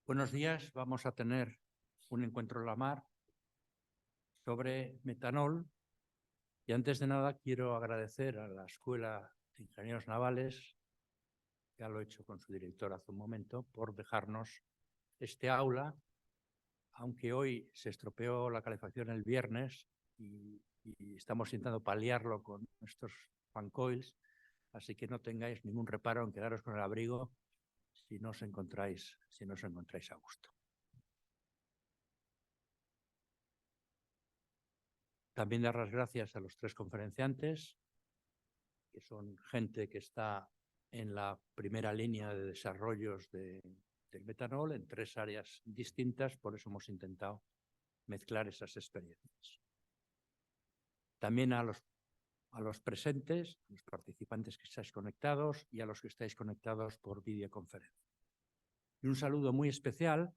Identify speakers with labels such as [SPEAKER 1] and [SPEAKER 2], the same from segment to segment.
[SPEAKER 1] Buenos días. Vamos a tener un encuentro en la mar sobre metanol. Y antes de nada quiero agradecer a la Escuela de Ingenieros Navales, ya lo he hecho con su director hace un momento, por dejarnos este aula, aunque hoy se estropeó la calefacción el viernes y estamos intentando paliarlo con estos fan coils, así que no tengáis ningún reparo en quedaros con el abrigo si no os encontráis a gusto. También dar las gracias a los tres conferenciantes, que son gente que está en la primera línea de desarrollos del metanol en tres áreas distintas, por eso hemos intentado mezclar esas experiencias. También a los presentes, a los participantes que estáis conectados y a los que estáis conectados por videoconferencia. Y un saludo muy especial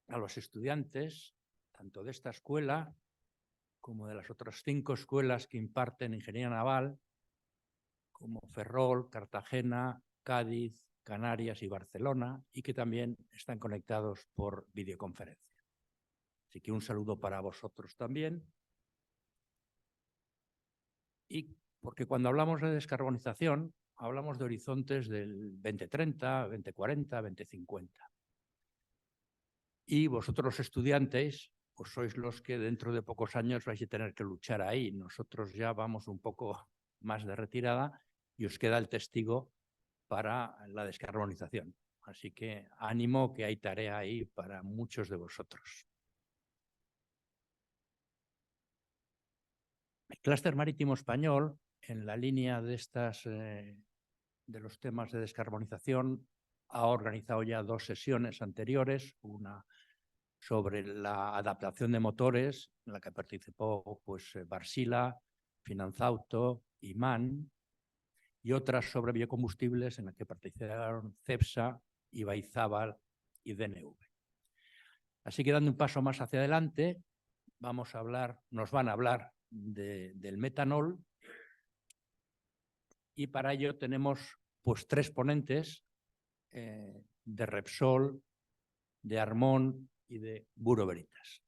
[SPEAKER 1] a los estudiantes, tanto de esta escuela como de las otras 5 escuelas que imparten ingeniería naval, como Ferrol, Cartagena, Cádiz, Canarias y Barcelona, y que también están conectados por videoconferencia. Así que un saludo para vosotros también. Y porque cuando hablamos de descarbonización, hablamos de horizontes del 2030, 2040, 2050. Y vosotros los estudiantes, pues sois los que dentro de pocos años vais a tener que luchar ahí. Nosotros ya vamos un poco más de retirada y os queda el testigo para la descarbonización. Así que ánimo, que hay tarea ahí para muchos de vosotros. El Clúster Marítimo Español, en la línea de de los temas de descarbonización, ha organizado ya 2 sesiones anteriores, una sobre la adaptación de motores, en la que participó Barsila, Finanzauto y MAN, y otras sobre biocombustibles, en la que participaron CEPSA, Ibaizábal y DNV. Así que dando un paso más hacia adelante, nos van a hablar del metanol, y para ello tenemos 3 ponentes de Repsol, de Armón y de Bureau Veritas.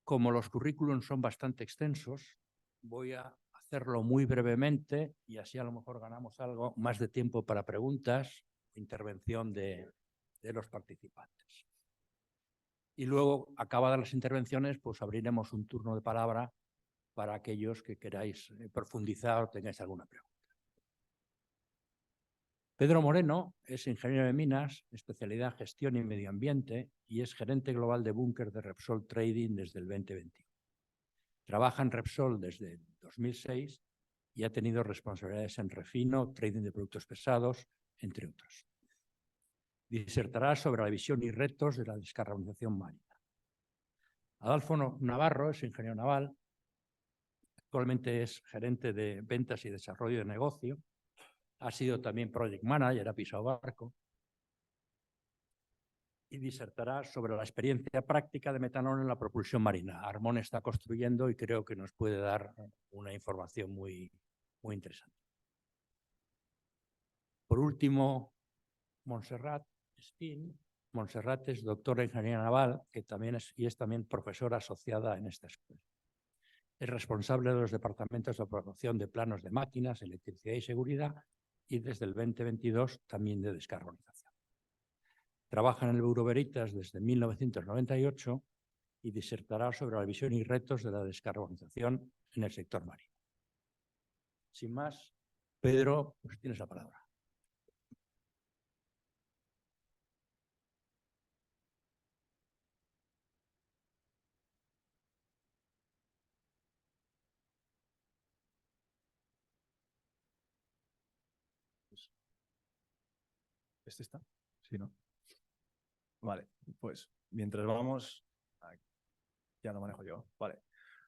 [SPEAKER 1] Como los currículums son bastante extensos, voy a hacerlo muy brevemente y así a lo mejor ganamos algo más de tiempo para preguntas o intervención de los participantes. Y luego, acabadas las intervenciones, pues abriremos un turno de palabra para aquellos que queráis profundizar o tengáis alguna pregunta. Pedro Moreno es ingeniero de minas, especialidad gestión y medio ambiente, y es gerente global de búnker de Repsol Trading desde el 2021. Trabaja en Repsol desde 2006 y ha tenido responsabilidades en refino, trading de productos pesados, entre otros. Disertará sobre la visión y retos de la descarbonización marina. Adolfo Navarro es ingeniero naval, actualmente es gerente de ventas y desarrollo de negocio, ha sido también project manager, ha pisado barco, y disertará sobre la experiencia práctica de metanol en la propulsión marina. Armón está construyendo y creo que nos puede dar una información muy interesante. Por último, Montserrat Espín. Montserrat es doctora en ingeniería naval, que también es también profesora asociada en esta escuela. Es responsable de los departamentos de aprobación de planos de máquinas, electricidad y seguridad, y desde el 2022 también de descarbonización. Trabaja en el Bureau Veritas desde 1998 y disertará sobre la visión y retos de la descarbonización en el sector marino. Sin más, Pedro, pues tienes la palabra.
[SPEAKER 2] ¿Este está? Sí, ¿no? Vale, pues mientras vamos, ya lo manejo yo. Vale,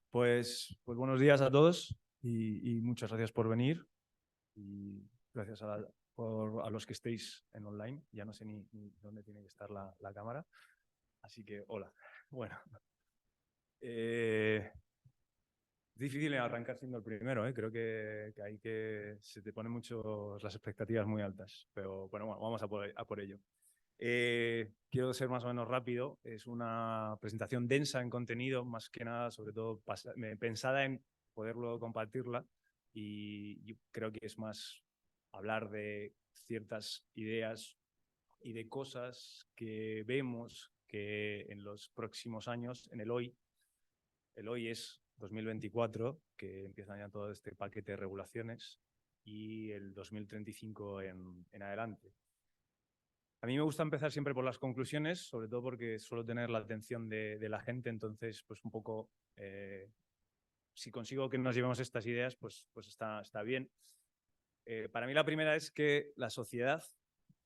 [SPEAKER 2] pues buenos días a todos y muchas gracias por venir y gracias a los que estéis en online. Ya no sé ni dónde tiene que estar la cámara, así que hola. Bueno, Es difícil arrancar siendo el primero, ¿eh? Creo que hay que se te ponen mucho las expectativas muy altas, pero bueno, vamos a por ello. Quiero ser más o menos rápido. Es una presentación densa en contenido, más que nada, sobre todo pensada en poderlo compartirla, y yo creo que es más hablar de ciertas ideas y de cosas que vemos que en los próximos años, en el hoy es 2024, que empiezan ya todo este paquete de regulaciones, y el 2035 en adelante. A mí me gusta empezar siempre por las conclusiones, sobre todo porque suelo tener la atención de la gente, entonces pues un poco, si consigo que nos llevemos estas ideas, pues está bien. Para mí la primera es que la sociedad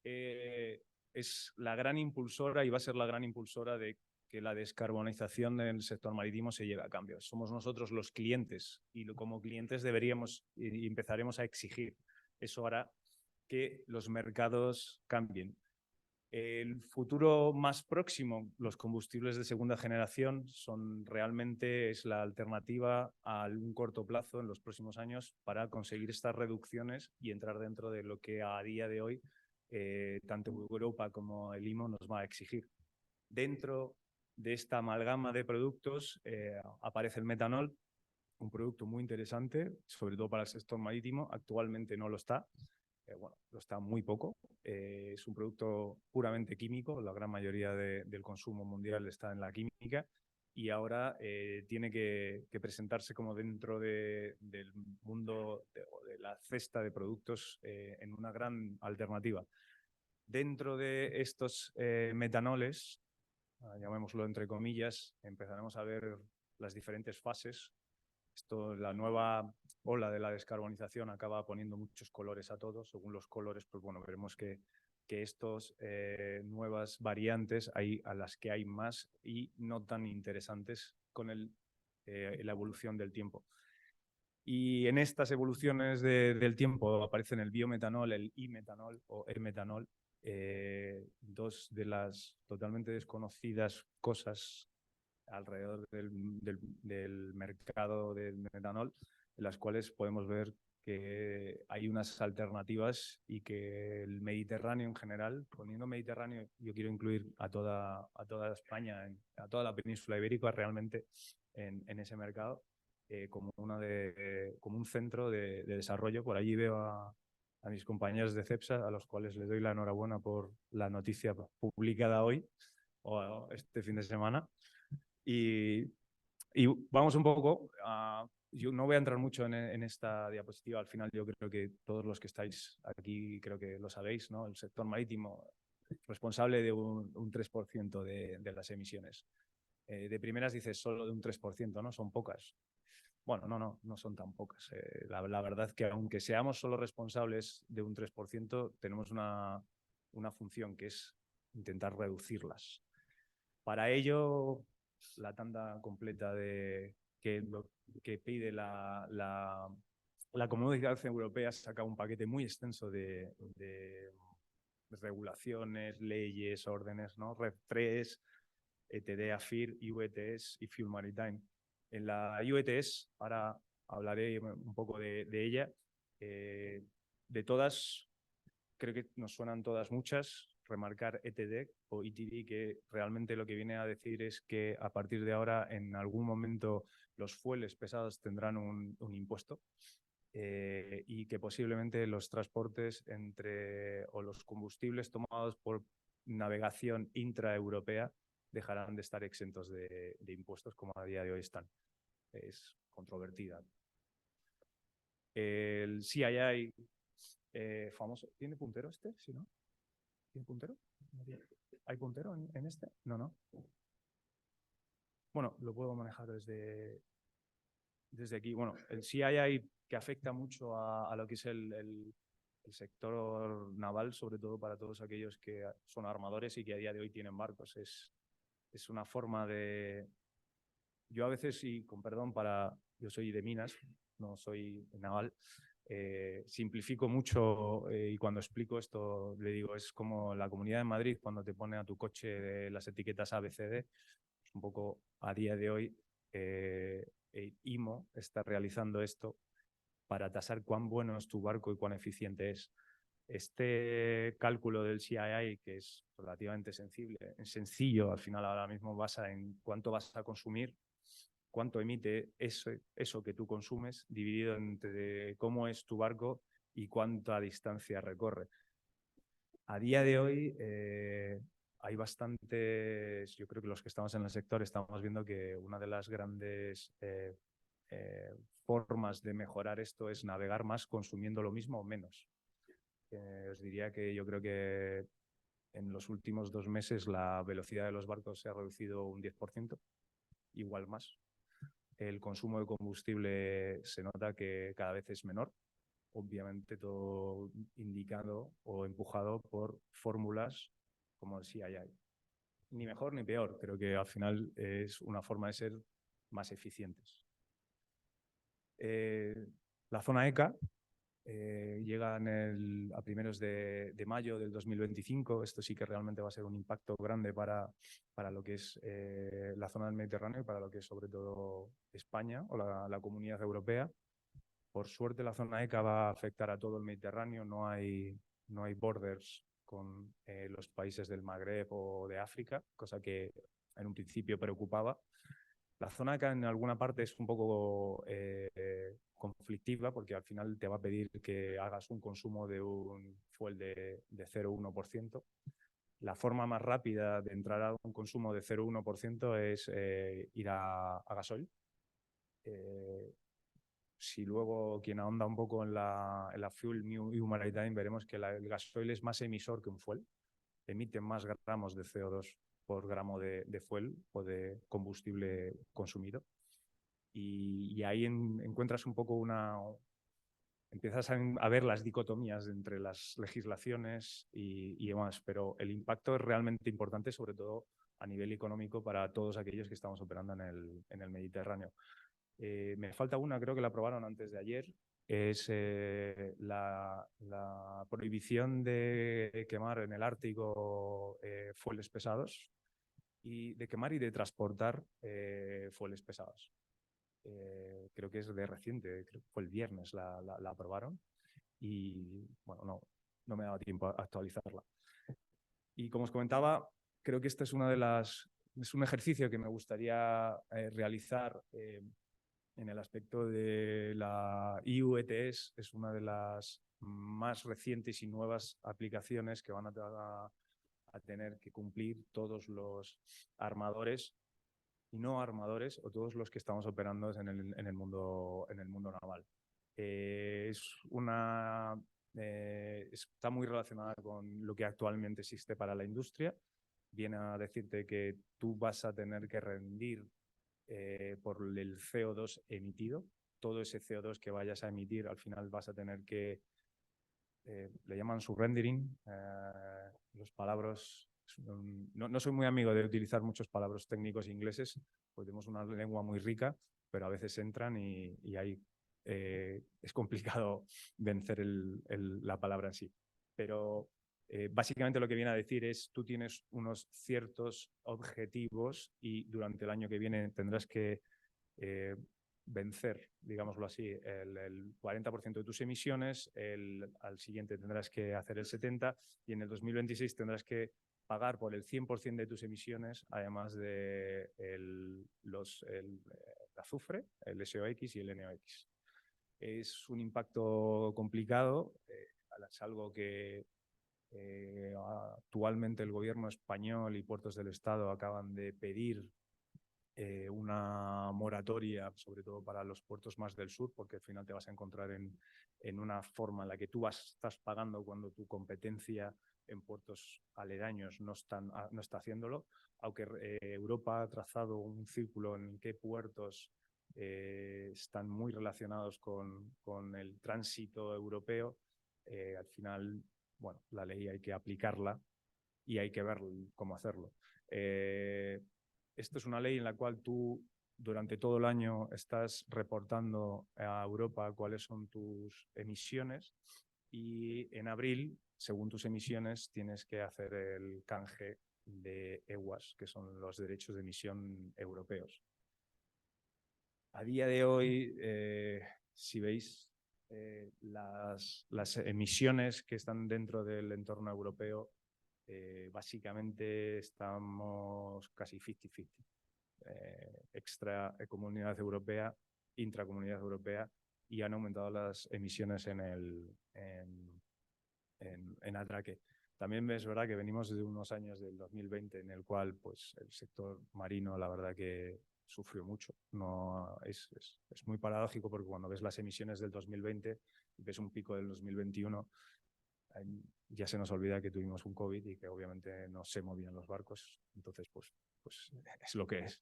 [SPEAKER 2] es la gran impulsora y va a ser la gran impulsora de que la descarbonización del sector marítimo se lleve a cambio. Somos nosotros los clientes y como clientes deberíamos y empezaremos a exigir. Eso hará que los mercados cambien. El futuro más próximo, los combustibles de segunda generación, es la alternativa a un corto plazo en los próximos años para conseguir estas reducciones y entrar dentro de lo que a día de hoy tanto Europa como el IMO nos va a exigir. Dentro de esta amalgama de productos aparece el metanol, un producto muy interesante, sobre todo para el sector marítimo. Actualmente no lo está. Bueno, lo está muy poco. Es un producto puramente químico, la gran mayoría del consumo mundial está en la química, y ahora tiene que presentarse como dentro del mundo de la cesta de productos en una gran alternativa. Dentro de estos metanoles, llamémoslo entre comillas, empezaremos a ver las diferentes fases. La nueva ola de la descarbonización acaba poniendo muchos colores a todos. Según los colores, pues bueno, veremos que estos nuevas variantes a las que hay más y no tan interesantes con la evolución del tiempo. Y en estas evoluciones del tiempo aparecen el biometanol, el e-metanol o e-metanol, dos de las totalmente desconocidas cosas alrededor del mercado del metanol, en las cuales podemos ver que hay unas alternativas y que el Mediterráneo en general, poniendo Mediterráneo, yo quiero incluir a toda España, a toda la península ibérica realmente en ese mercado, como un centro de desarrollo. Por allí veo a mis compañeros de CEPSA, a los cuales les doy la enhorabuena por la noticia publicada hoy o este fin de semana. Y vamos un poco a... Yo no voy a entrar mucho en esta diapositiva. Al final yo creo que todos los que estáis aquí creo que lo sabéis, ¿no? El sector marítimo es responsable de un 3% de las emisiones. De primeras dices solo de un 3%, ¿no? Son pocas. Bueno, no son tan pocas. La verdad es que aunque seamos solo responsables de un 3%, tenemos una función que es intentar reducirlas. Para ello, la tanda completa que pide la Comunidad Europea saca un paquete muy extenso de regulaciones, leyes, órdenes, ¿no? RED III, ETD, AFIR, UETS y Fuel Maritime. En la UETS, ahora hablaré un poco de ella. De todas, creo que nos suenan todas muchas. Remarcar ETD o ETD, que realmente lo que viene a decir es que a partir de ahora, en algún momento, los fueles pesados tendrán un impuesto, y que posiblemente los transportes o los combustibles tomados por navegación intraeuropea dejarán de estar exentos de impuestos como a día de hoy están. Es controvertida. El CII famoso. ¿Tiene puntero este? ¿Sí, no? ¿Tiene puntero? ¿Hay puntero en este? No. Bueno, lo puedo manejar desde aquí. Bueno, el CII, que afecta mucho a lo que es el sector naval, sobre todo para todos aquellos que son armadores y que a día de hoy tienen barcos. Es una forma de... Yo a veces, y con perdón, yo soy de minas, no soy naval, simplifico mucho, y cuando explico esto le digo, es como la Comunidad de Madrid cuando te pone a tu coche las etiquetas ABCD. Un poco a día de hoy IMO está realizando esto para tasar cuán bueno es tu barco y cuán eficiente es. Este cálculo del CII, que es relativamente sencillo, al final ahora mismo basa en cuánto vas a consumir, cuánto emite eso que tú consumes, dividido entre cómo es tu barco y cuánta distancia recorre. A día de hoy hay bastantes, yo creo que los que estamos en el sector estamos viendo que una de las grandes formas de mejorar esto es navegar más consumiendo lo mismo o menos. Os diría que yo creo que en los últimos 2 meses la velocidad de los barcos se ha reducido un 10%, igual más. El consumo de combustible se nota que cada vez es menor, obviamente todo indicado o empujado por fórmulas como el CII. Ni mejor ni peor, creo que al final es una forma de ser más eficientes. La zona ECA llega a primeros de mayo del 2025. Esto sí que realmente va a ser un impacto grande para lo que es la zona del Mediterráneo y para lo que es sobre todo España o la Comunidad Europea. Por suerte la zona ECA va a afectar a todo el Mediterráneo, no hay borders con los países del Magreb o de África, cosa que en un principio preocupaba. La zona ECA en alguna parte es un poco conflictiva porque al final te va a pedir que hagas un consumo de un fuel de 0,1%. La forma más rápida de entrar a un consumo de 0,1% es ir a gasoil. Si luego quien ahonda un poco en la Fuel New Maritime, veremos que el gasoil es más emisor que un fuel. Emite más gramos de CO2 por gramo de fuel o de combustible consumido. Y ahí encuentras un poco empiezas a ver las dicotomías entre las legislaciones y demás, pero el impacto es realmente importante, sobre todo a nivel económico para todos aquellos que estamos operando en el Mediterráneo. Me falta una, creo que la aprobaron antes de ayer, es la prohibición de quemar en el Ártico fueles pesados y de quemar y de transportar fueles pesados. Creo que es de reciente, creo que fue el viernes la aprobaron y bueno, no me ha dado tiempo a actualizarla. Y como os comentaba, creo que esta es es un ejercicio que me gustaría realizar en el aspecto de la EU ETS. Es una de las más recientes y nuevas aplicaciones que van a tener que cumplir todos los armadores y no armadores o todos los que estamos operando en el mundo naval. Está muy relacionada con lo que actualmente existe para la industria. Viene a decirte que tú vas a tener que rendir por el CO2 emitido. Todo ese CO2 que vayas a emitir, al final vas a tener que, le llaman surrendering, los palabras. No soy muy amigo de utilizar muchos palabras técnicos ingleses, porque tenemos una lengua muy rica, pero a veces entran y ahí es complicado vencer la palabra en sí. Pero básicamente lo que viene a decir es tú tienes unos ciertos objetivos y durante el año que viene tendrás que vencer, digámoslo así, el 40% de tus emisiones, al siguiente tendrás que hacer el 70% y en el 2026 tendrás que pagar por el 100% de tus emisiones, además de el azufre, el SOX y el NOx. Es un impacto complicado, es algo que actualmente el gobierno español y Puertos del Estado acaban de pedir una moratoria, sobre todo para los puertos más del sur, porque al final te vas a encontrar en una forma en la que tú estás pagando cuando tu competencia en puertos aledaños no está haciéndolo, aunque Europa ha trazado un círculo en qué puertos están muy relacionados con el tránsito europeo. Al final, bueno, la ley hay que aplicarla y hay que ver cómo hacerlo. Esto es una ley en la cual tú durante todo el año estás reportando a Europa cuáles son tus emisiones y en abril, según tus emisiones, tienes que hacer el canje de EWAs, que son los derechos de emisión europeos. A día de hoy, si veis las emisiones que están dentro del entorno europeo, básicamente estamos casi 50-50. Extra comunidad europea, intracomunidad europea, y han aumentado las emisiones en atraque. También es verdad que venimos de unos años del 2020 en el cual pues, el sector marino, la verdad que sufrió mucho. No, es muy paradójico porque cuando ves las emisiones del 2020 y ves un pico del 2021, ya se nos olvida que tuvimos un COVID y que obviamente no se movían los barcos. Entonces, pues es lo que es.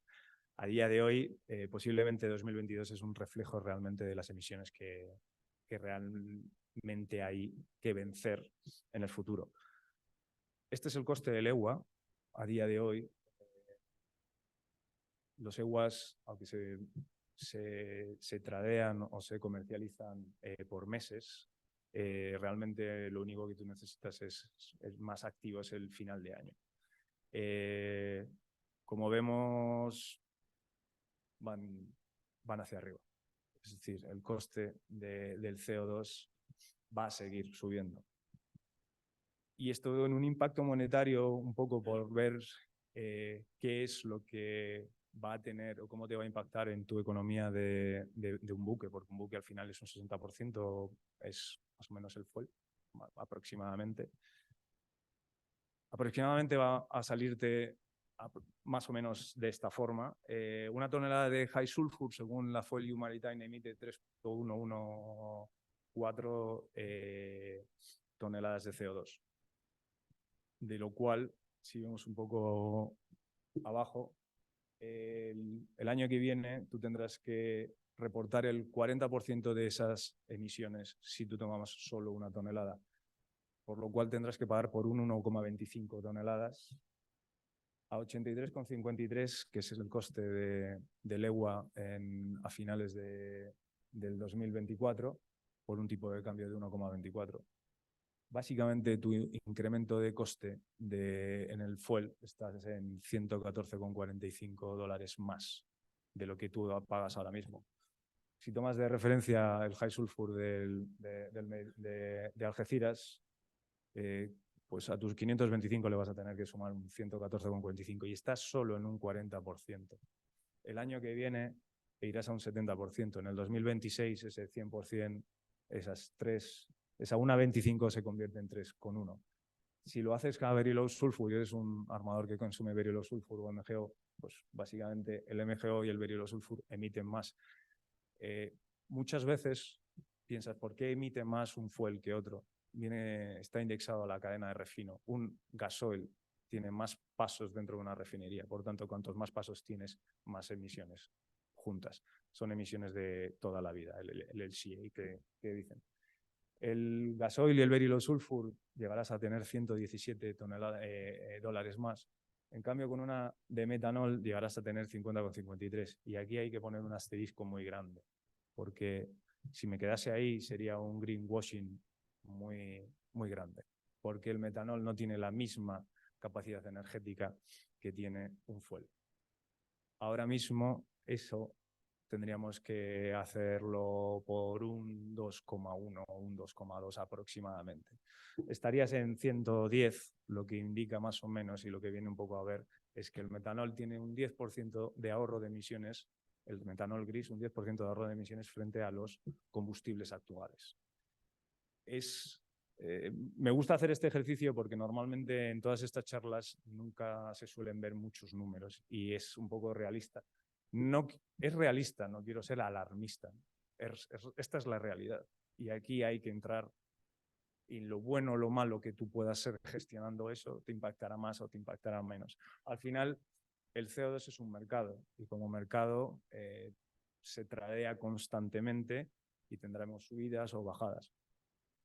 [SPEAKER 2] A día de hoy, posiblemente 2022 es un reflejo realmente de las emisiones que realmente hay que vencer en el futuro. Este es el coste del EUA a día de hoy. Los EUAs, aunque se tradean o se comercializan por meses, realmente lo único que tú necesitas es más activo, es el final de año. Como vemos, van hacia arriba. Es decir, el coste del CO2 va a seguir subiendo. Y esto en un impacto monetario, un poco por ver qué es lo que va a tener o cómo te va a impactar en tu economía de un buque, porque un buque al final es un 60%, es más o menos el fuel, aproximadamente. Aproximadamente va a salirte más o menos de esta forma. Una tonelada de high sulfur, según la Fuel Maritime, emite 3.114 toneladas de CO2. De lo cual, si vemos un poco abajo, el año que viene tú tendrás que reportar el 40% de esas emisiones si tú tomas solo una tonelada, por lo cual tendrás que pagar por un 1,25 toneladas a 83,53, que es el coste del EUA a finales del 2024, por un tipo de cambio de 1,24. Básicamente tu incremento de coste en el fuel está en $114,45 más de lo que tú pagas ahora mismo. Si tomas de referencia el high sulfur de Algeciras, pues a tus 525 le vas a tener que sumar un 114,45 y estás solo en un 40%. El año que viene irás a un 70%. En el 2026 ese 100%, esa 1,25 se convierte en 3,1. Si lo haces cada very low sulfur y eres un armador que consume very low sulfur o MGO, pues básicamente el MGO y el very low sulfur emiten más. Muchas veces piensas, ¿por qué emite más un fuel que otro? Está indexado a la cadena de refino. Un gasoil tiene más pasos dentro de una refinería, por tanto, cuantos más pasos tienes, más emisiones juntas. Son emisiones de toda la vida, el LCA que dicen. El gasoil y el very low sulfur llegarás a tener 117 dólares más. En cambio, con una de metanol llegarás a tener 50,53. Y aquí hay que poner un asterisco muy grande, porque si me quedase ahí sería un greenwashing muy, muy grande, porque el metanol no tiene la misma capacidad energética que tiene un fuel. Ahora mismo eso tendríamos que hacerlo por un 2,1 o un 2,2 aproximadamente. Estarías en 110, lo que indica más o menos, y lo que viene un poco a ver, es que el metanol tiene un 10% de ahorro de emisiones, el metanol gris, un 10% de ahorro de emisiones frente a los combustibles actuales. Me gusta hacer este ejercicio porque normalmente en todas estas charlas nunca se suelen ver muchos números y es un poco realista. No, es realista, no quiero ser alarmista. Esta es la realidad. Y aquí hay que entrar y lo bueno o lo malo que tú puedas ser gestionando eso te impactará más o te impactará menos. Al final, el CO2 es un mercado y como mercado se tradea constantemente y tendremos subidas o bajadas.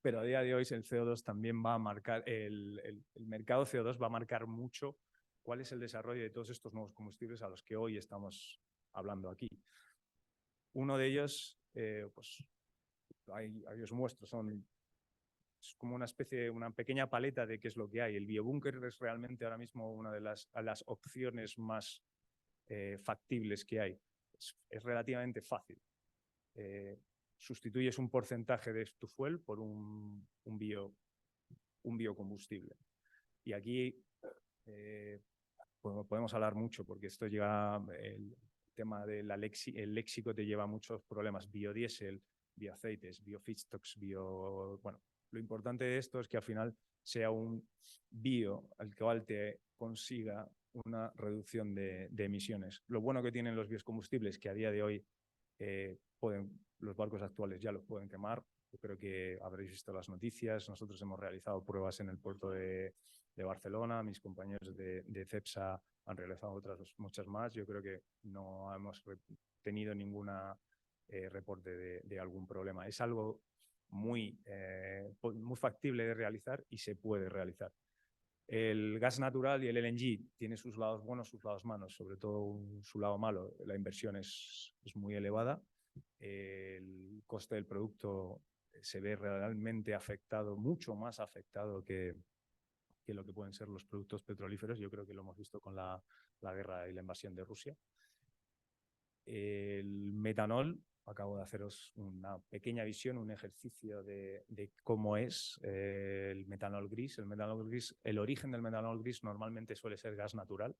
[SPEAKER 2] Pero a día de hoy el CO2 también va a marcar, el mercado CO2 va a marcar mucho cuál es el desarrollo de todos estos nuevos combustibles a los que hoy estamos hablando aquí. Uno de ellos, pues ahí os muestro, es como una especie, una pequeña paleta de qué es lo que hay. El biobúnker es realmente ahora mismo una de las opciones más factibles que hay. es relativamente fácil. Sustituyes un porcentaje de tu fuel por un biocombustible. Y aquí podemos hablar mucho, porque esto llega, el tema del léxico te lleva a muchos problemas. Biodiesel, bioaceites, biofeedstocks, bueno, lo importante de esto es que al final sea un bio al cual te consiga una reducción de emisiones. Lo bueno que tienen los biocombustibles, que a día de hoy los barcos actuales ya los pueden quemar. Yo creo que habréis visto las noticias. Nosotros hemos realizado pruebas en el puerto de Barcelona. Mis compañeros de CEPSA han realizado otras muchas más. Yo creo que no hemos tenido ningún reporte de algún problema. Es algo muy factible de realizar y se puede realizar. El gas natural y el LNG tiene sus lados buenos, sus lados malos, sobre todo su lado malo. La inversión es muy elevada. El coste del producto se ve realmente afectado, mucho más afectado que lo que pueden ser los productos petrolíferos. Yo creo que lo hemos visto con la guerra y la invasión de Rusia. El metanol, acabo de haceros una pequeña visión, un ejercicio de cómo es el metanol gris. El origen del metanol gris normalmente suele ser gas natural.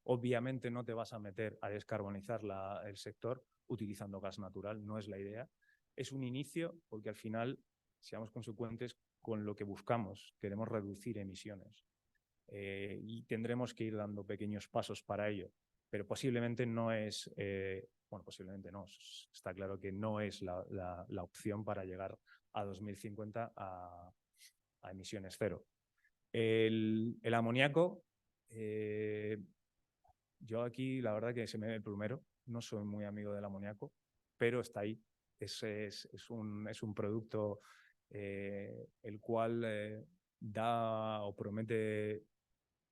[SPEAKER 2] Obviamente no te vas a meter a descarbonizar el sector utilizando gas natural, no es la idea. Es un inicio porque al final, seamos consecuentes con lo que buscamos, queremos reducir emisiones y tendremos que ir dando pequeños pasos para ello. Pero posiblemente no es, posiblemente no, está claro que no es la opción para llegar a 2050 a emisiones cero. El amoníaco, yo aquí la verdad que se me ve el plumero, no soy muy amigo del amoníaco, pero está ahí. Es un producto el cual da o promete,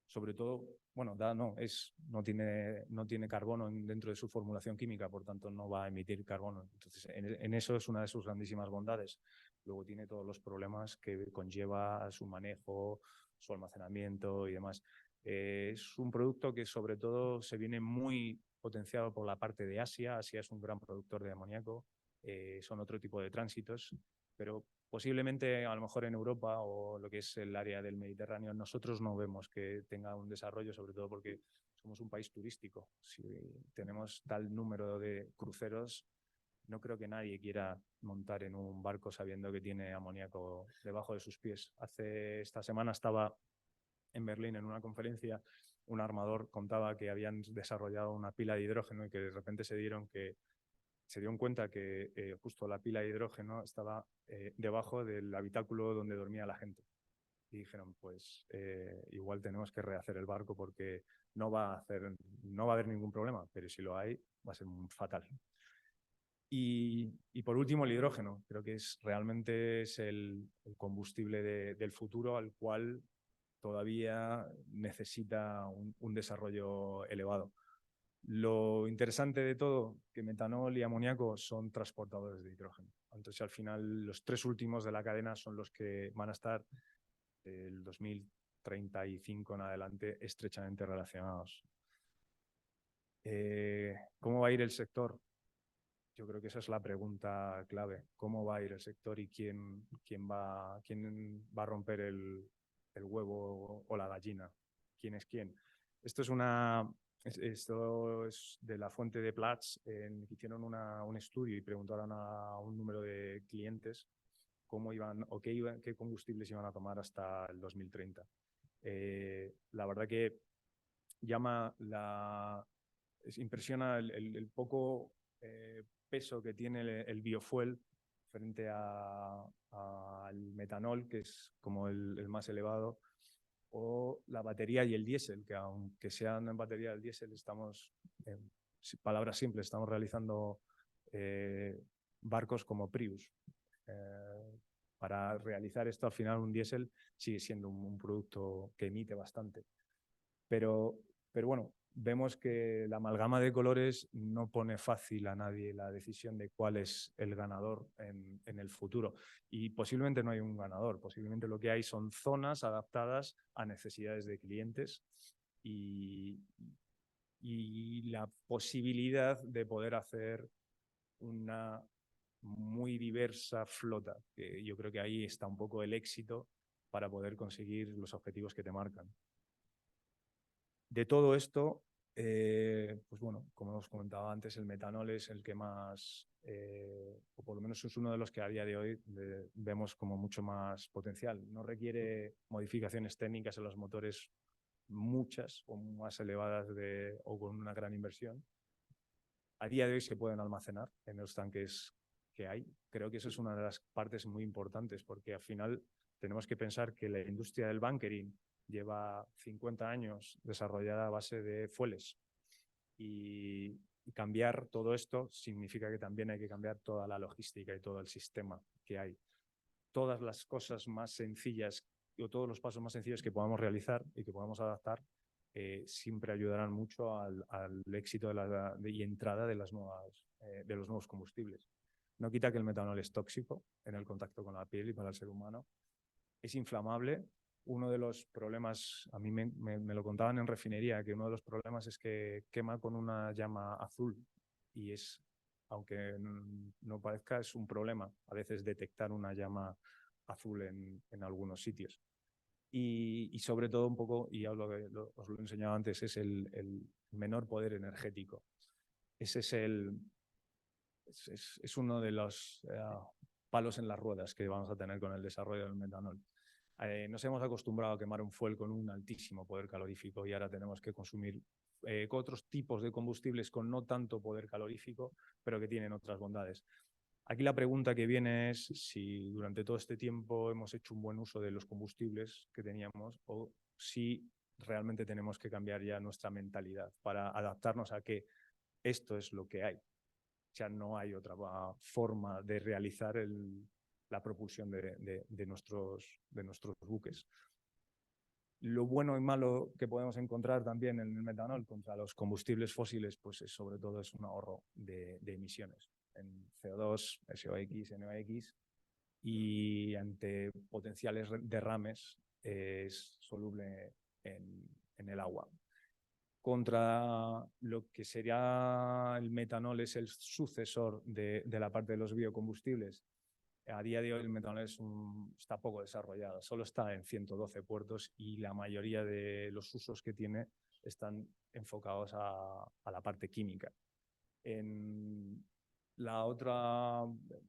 [SPEAKER 2] sobre todo, bueno, no tiene carbono dentro de su formulación química, por tanto no va a emitir carbono. Entonces, en eso es una de sus grandísimas bondades. Luego tiene todos los problemas que conlleva su manejo, su almacenamiento y demás. Es un producto que sobre todo se viene muy potenciado por la parte de Asia. Asia es un gran productor de amoníaco. Son otro tipo de tránsitos, pero posiblemente a lo mejor en Europa o lo que es el área del Mediterráneo nosotros no vemos que tenga un desarrollo, sobre todo porque somos un país turístico. Si tenemos tal número de cruceros, no creo que nadie quiera montar en un barco sabiendo que tiene amoníaco debajo de sus pies. Esta semana estaba en Berlín en una conferencia, un armador contaba que habían desarrollado una pila de hidrógeno y que de repente se dieron cuenta que justo la pila de hidrógeno estaba debajo del habitáculo donde dormía la gente. Y dijeron, pues igual tenemos que rehacer el barco porque no va a haber ningún problema, pero si lo hay, va a ser fatal. Y por último, el hidrógeno. Creo que realmente es el combustible del futuro al cual todavía necesita un desarrollo elevado. Lo interesante de todo, que metanol y amoníaco son transportadores de hidrógeno. Entonces, al final, los tres últimos de la cadena son los que van a estar del 2035 en adelante estrechamente relacionados. ¿Cómo va a ir el sector? Yo creo que esa es la pregunta clave. ¿Cómo va a ir el sector y quién va a romper el huevo o la gallina? ¿Quién es quién? Esto es de la fuente de Platts, que hicieron un estudio y preguntaron a un número de clientes cómo iban o qué combustibles iban a tomar hasta el 2030. La verdad que impresiona el poco peso que tiene el biofuel frente al metanol, que es como el más elevado, o la batería y el diésel, que aunque sean en batería del diésel, estamos, en palabras simples, estamos realizando barcos como Prius. Para realizar esto, al final un diésel sigue siendo un producto que emite bastante. Pero bueno, vemos que la amalgama de colores no pone fácil a nadie la decisión de cuál es el ganador en el futuro. Y posiblemente no hay un ganador, posiblemente lo que hay son zonas adaptadas a necesidades de clientes y y la posibilidad de poder hacer una muy diversa flota, que yo creo que ahí está un poco el éxito para poder conseguir los objetivos que te marcan. De todo esto, pues bueno, como os comentaba antes, el metanol es el que más, o por lo menos es uno de los que a día de hoy vemos como mucho más potencial. No requiere modificaciones técnicas en los motores, muchas o más elevadas o con una gran inversión. A día de hoy se pueden almacenar en los tanques que hay. Creo que eso es una de las partes muy importantes, porque al final tenemos que pensar que la industria del bunkering lleva 50 años desarrollada a base de fueles. Y cambiar todo esto significa que también hay que cambiar toda la logística y todo el sistema que hay. Todas las cosas más sencillas o todos los pasos más sencillos que podamos realizar y que podamos adaptar siempre ayudarán mucho al éxito y entrada de los nuevos combustibles. No quita que el metanol es tóxico en el contacto con la piel y para el ser humano. Es inflamable. Uno de los problemas, a mí me lo contaban en refinería, que uno de los problemas es que quema con una llama azul y es, aunque no parezca, es un problema a veces detectar una llama azul en algunos sitios. Y sobre todo un poco, y os lo he enseñado antes, es el menor poder energético. Ese es uno de los palos en las ruedas que vamos a tener con el desarrollo del metanol. Nos hemos acostumbrado a quemar un fuel con un altísimo poder calorífico y ahora tenemos que consumir otros tipos de combustibles con no tanto poder calorífico, pero que tienen otras bondades. Aquí la pregunta que viene es si durante todo este tiempo hemos hecho un buen uso de los combustibles que teníamos o si realmente tenemos que cambiar ya nuestra mentalidad para adaptarnos a que esto es lo que hay. O sea, no hay otra forma de realizar la propulsión de nuestros buques. Lo bueno y malo que podemos encontrar también en el metanol contra los combustibles fósiles, pues sobre todo es un ahorro de emisiones en CO2, SOX, NOx, y ante potenciales derrames es soluble en el agua. Contra lo que sería el metanol, es el sucesor de la parte de los biocombustibles. A día de hoy el metanol está poco desarrollado, solo está en 112 puertos y la mayoría de los usos que tiene están enfocados a la parte química. En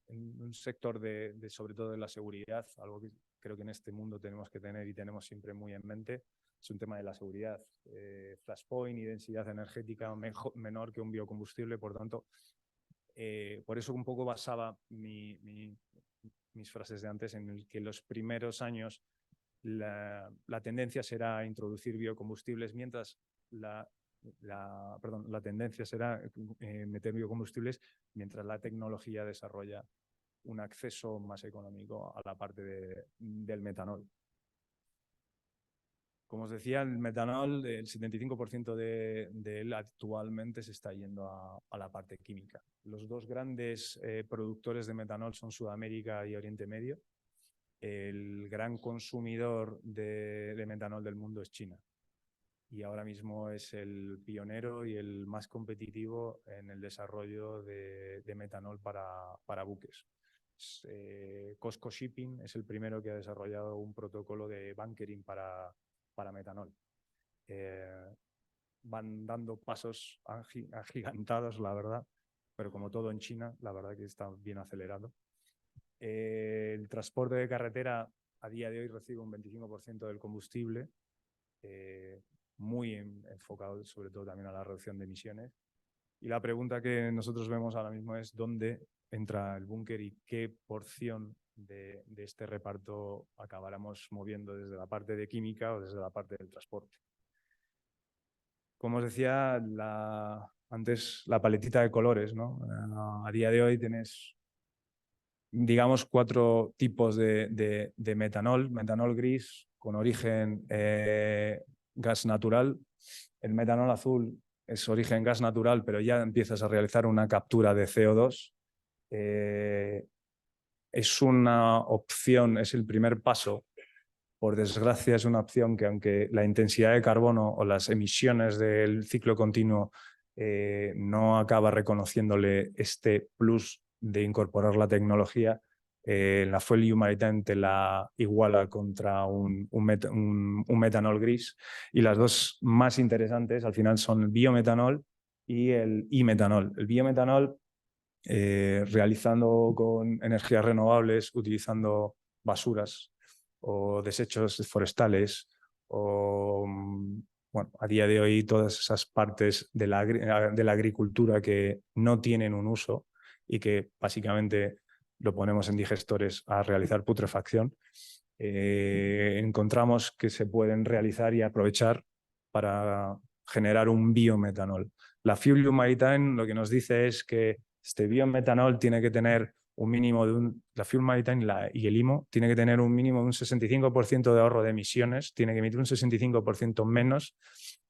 [SPEAKER 2] un sector sobre todo de la seguridad, algo que creo que en este mundo tenemos que tener y tenemos siempre muy en mente, es un tema de la seguridad. Flashpoint y densidad energética menor que un biocombustible, por tanto, por eso un poco basaba mis frases de antes en el que los primeros años la tendencia será introducir biocombustibles, mientras la tendencia será meter biocombustibles, mientras la tecnología desarrolla un acceso más económico a la parte del metanol. Como os decía, el metanol, el 75% de él actualmente se está yendo a la parte química. Los dos grandes productores de metanol son Sudamérica y Oriente Medio. El gran consumidor de metanol del mundo es China. Y ahora mismo es el pionero y el más competitivo en el desarrollo de metanol para buques. COSCO Shipping es el primero que ha desarrollado un protocolo de bunkering para metanol. Van dando pasos agigantados, la verdad, pero como todo en China, la verdad que está bien acelerado. El transporte de carretera a día de hoy recibe un 25% del combustible, muy enfocado sobre todo también a la reducción de emisiones. Y la pregunta que nosotros vemos ahora mismo es dónde entra el búnker y qué porción de este reparto acabáramos moviendo desde la parte de química o desde la parte del transporte. Como os decía antes, la paletita de colores, ¿no? A día de hoy tenés, digamos, 4 tipos de metanol. Metanol gris con origen gas natural. El metanol azul es origen gas natural, pero ya empiezas a realizar una captura de CO2. Es una opción, es el primer paso por desgracia, es una opción que, aunque la intensidad de carbono o las emisiones del ciclo continuo no acaba reconociéndole este plus de incorporar la tecnología, la FuelU Maritime te la iguala contra un metanol gris. Y las dos más interesantes al final son el biometanol y el e-metanol. El biometanol, realizando con energías renovables, utilizando basuras o desechos forestales o, bueno, a día de hoy todas esas partes de la agricultura que no tienen un uso y que básicamente lo ponemos en digestores a realizar putrefacción, encontramos que se pueden realizar y aprovechar para generar un biometanol. La FuelU Maritime lo que nos dice es que este biometanol tiene que tener un mínimo de la Fuel Maritime y el IMO tiene que tener un mínimo de un 65% de ahorro de emisiones, tiene que emitir un 65% menos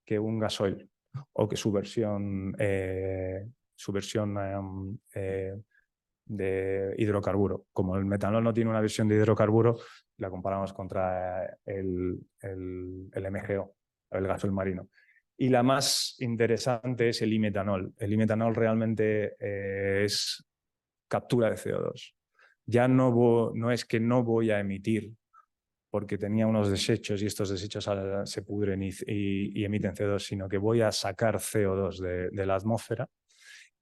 [SPEAKER 2] que un gasoil o que su versión de hidrocarburo. Como el metanol no tiene una versión de hidrocarburo, la comparamos contra el MGO, el gasoil marino. Y la más interesante es el e-metanol. El e-metanol realmente es captura de CO2. Ya no es que no voy a emitir porque tenía unos desechos y estos desechos se pudren y emiten CO2, sino que voy a sacar CO2 de la atmósfera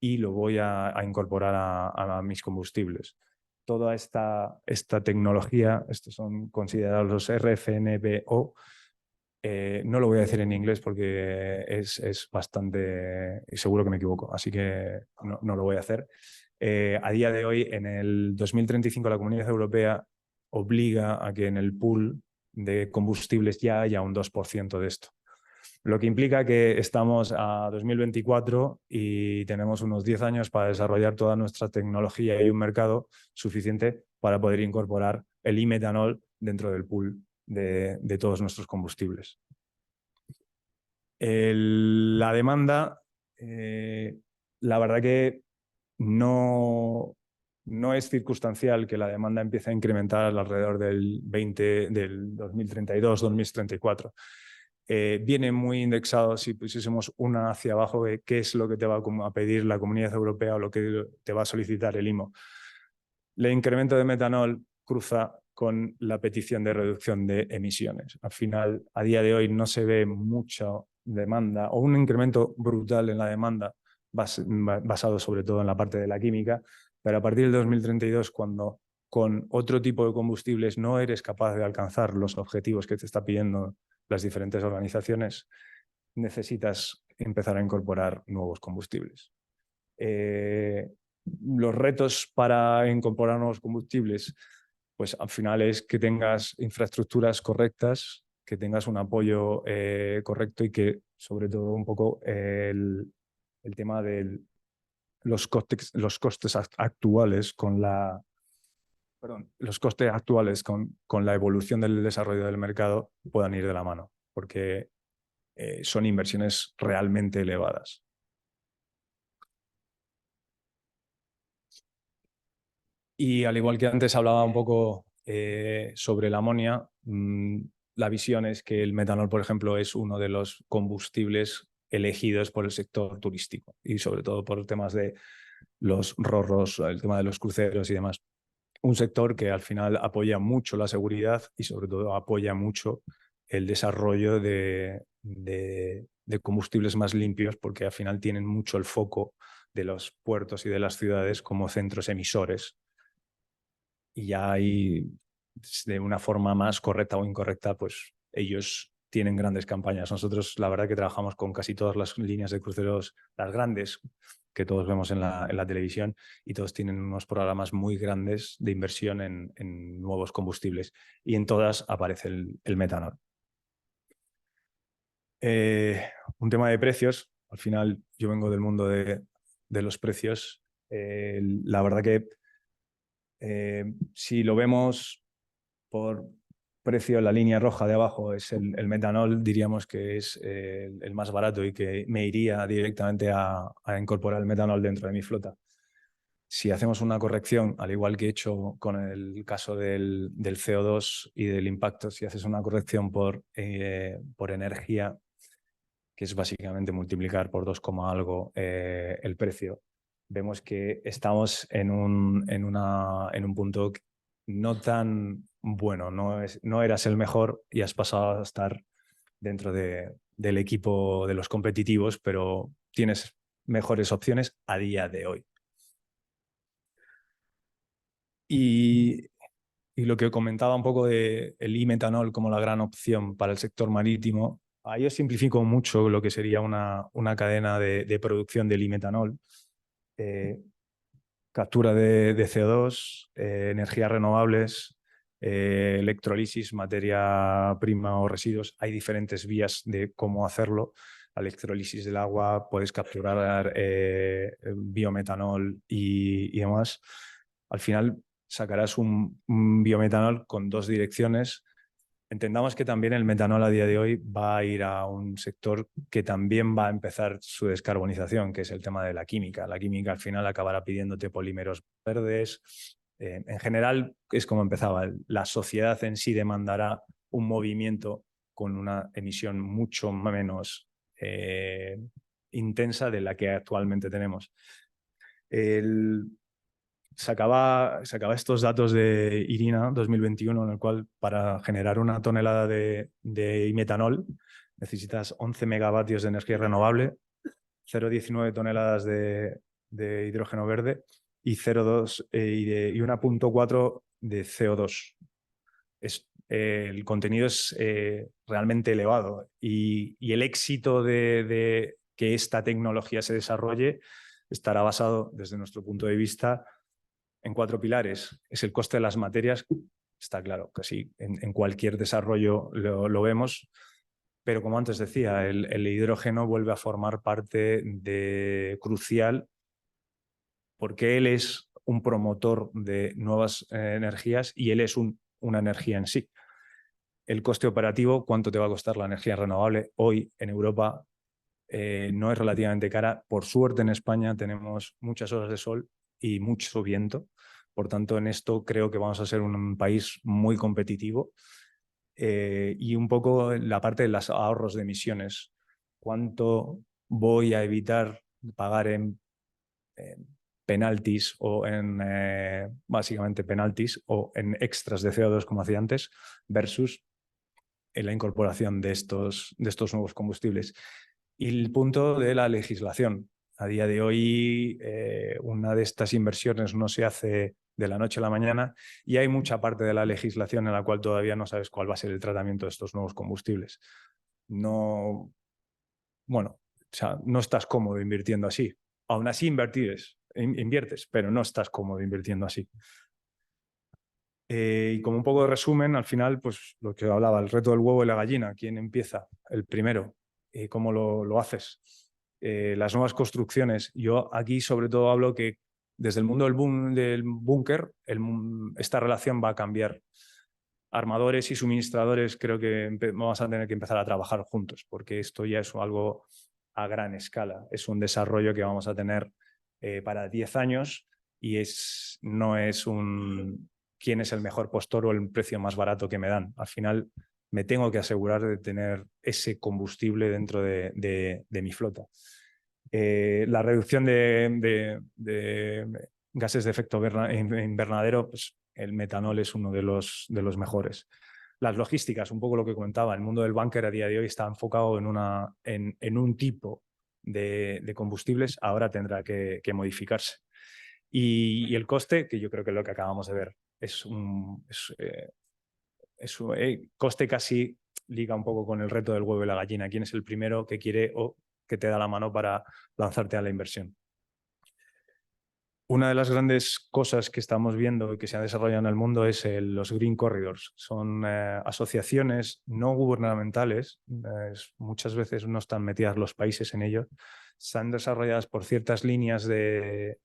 [SPEAKER 2] y lo voy a incorporar a mis combustibles. Toda esta tecnología, estos son considerados los RFNBO, no lo voy a decir en inglés porque es bastante, y seguro que me equivoco, así que no lo voy a hacer. A día de hoy, en el 2035, la Comunidad Europea obliga a que en el pool de combustibles ya haya un 2% de esto. Lo que implica que estamos a 2024 y tenemos unos 10 años para desarrollar toda nuestra tecnología y un mercado suficiente para poder incorporar el e-metanol dentro del pool de todos nuestros combustibles. La demanda, la verdad que no es circunstancial que la demanda empiece a incrementar alrededor del 2032, 2034. Viene muy indexado, si pusiésemos una hacia abajo, de qué es lo que te va a pedir la Comunidad Europea o lo que te va a solicitar el IMO. El incremento de metanol cruza con la petición de reducción de emisiones. Al final, a día de hoy no se ve mucha demanda o un incremento brutal en la demanda basado sobre todo en la parte de la química, pero a partir del 2032, cuando con otro tipo de combustibles no eres capaz de alcanzar los objetivos que te está pidiendo las diferentes organizaciones, necesitas empezar a incorporar nuevos combustibles. Los retos para incorporar nuevos combustibles, pues al final es que tengas infraestructuras correctas, que tengas un apoyo correcto y que sobre todo un poco el tema de los costes actuales con la evolución del desarrollo del mercado puedan ir de la mano, porque son inversiones realmente elevadas. Y al igual que antes hablaba un poco sobre la amonia, la visión es que el metanol, por ejemplo, es uno de los combustibles elegidos por el sector turístico y sobre todo por temas de los ro-ros, el tema de los cruceros y demás. Un sector que al final apoya mucho la seguridad y sobre todo apoya mucho el desarrollo de combustibles más limpios, porque al final tienen mucho el foco de los puertos y de las ciudades como centros emisores. Y ya hay, de una forma más correcta o incorrecta, pues ellos tienen grandes campañas. Nosotros la verdad que trabajamos con casi todas las líneas de cruceros, las grandes que todos vemos en la televisión, y todos tienen unos programas muy grandes de inversión en nuevos combustibles y en todas aparece el metanol. Un tema de precios, al final yo vengo del mundo de los precios. La verdad que si lo vemos por precio, la línea roja de abajo es el metanol, diríamos que es el más barato y que me iría directamente a incorporar el metanol dentro de mi flota. Si hacemos una corrección, al igual que he hecho con el caso del CO2 y del impacto, si haces una corrección por energía, que es básicamente multiplicar por 2, algo el precio, vemos que estamos en un punto no tan bueno, no eras el mejor y has pasado a estar dentro del equipo de los competitivos, pero tienes mejores opciones a día de hoy. Y lo que comentaba un poco del e-metanol como la gran opción para el sector marítimo, ahí os simplifico mucho lo que sería una cadena de producción del e-metanol. Captura de CO2, energías renovables, electrolisis, materia prima o residuos. Hay diferentes vías de cómo hacerlo. La electrolisis del agua, puedes capturar biometanol y demás. Al final sacarás un biometanol con 2 direcciones. Entendamos que también el metanol a día de hoy va a ir a un sector que también va a empezar su descarbonización, que es el tema de la química. La química al final acabará pidiéndote polímeros verdes. En general, es como empezaba. La sociedad en sí demandará un movimiento con una emisión mucho menos intensa de la que actualmente tenemos. Sacaba estos datos de IRINA 2021, en el cual para generar una tonelada de metanol necesitas 11 megavatios de energía renovable, 0,19 toneladas de hidrógeno verde y 0,2 y 1,4 de CO2. El contenido es realmente elevado y el éxito de que esta tecnología se desarrolle estará basado, desde nuestro punto de vista, en 4 pilares. Es el coste de las materias, está claro que sí, en cualquier desarrollo lo vemos, pero como antes decía, el hidrógeno vuelve a formar parte crucial porque él es un promotor de nuevas energías y él es una energía en sí. El coste operativo, ¿cuánto te va a costar la energía renovable? Hoy en Europa no es relativamente cara. Por suerte en España tenemos muchas horas de sol y mucho viento. Por tanto, en esto creo que vamos a ser un país muy competitivo. Y un poco la parte de los ahorros de emisiones. ¿Cuánto voy a evitar pagar en penaltis o en básicamente penaltis o en extras de CO2 como hacía antes versus en la incorporación de estos nuevos combustibles? Y el punto de la legislación. A día de hoy, una de estas inversiones no se hace de la noche a la mañana y hay mucha parte de la legislación en la cual todavía no sabes cuál va a ser el tratamiento de estos nuevos combustibles. No, bueno, o sea, no estás cómodo invirtiendo así. Aún así inviertes, pero no estás cómodo invirtiendo así. Y como un poco de resumen, al final, pues lo que hablaba, el reto del huevo y la gallina, ¿quién empieza? El primero. ¿Cómo lo haces? Las nuevas construcciones. Yo aquí sobre todo hablo que desde el mundo del búnker, esta relación va a cambiar. Armadores y suministradores creo que vamos a tener que empezar a trabajar juntos, porque esto ya es algo a gran escala. Es un desarrollo que vamos a tener para 10 años y no es quién es el mejor postor o el precio más barato que me dan. Al final me tengo que asegurar de tener ese combustible dentro de mi flota. La reducción de gases de efecto invernadero, pues el metanol es uno de los mejores. Las logísticas, un poco lo que comentaba, el mundo del búnker a día de hoy está enfocado en un tipo de combustibles, ahora tendrá que modificarse. Y el coste, que yo creo que es lo que acabamos de ver, es un coste casi liga un poco con el reto del huevo y la gallina. ¿Quién es el primero que quiere o que te da la mano para lanzarte a la inversión? Una de las grandes cosas que estamos viendo y que se ha desarrollado en el mundo es los Green Corridors. Son asociaciones no gubernamentales, muchas veces no están metidas los países en ello, están desarrolladas por ciertas líneas de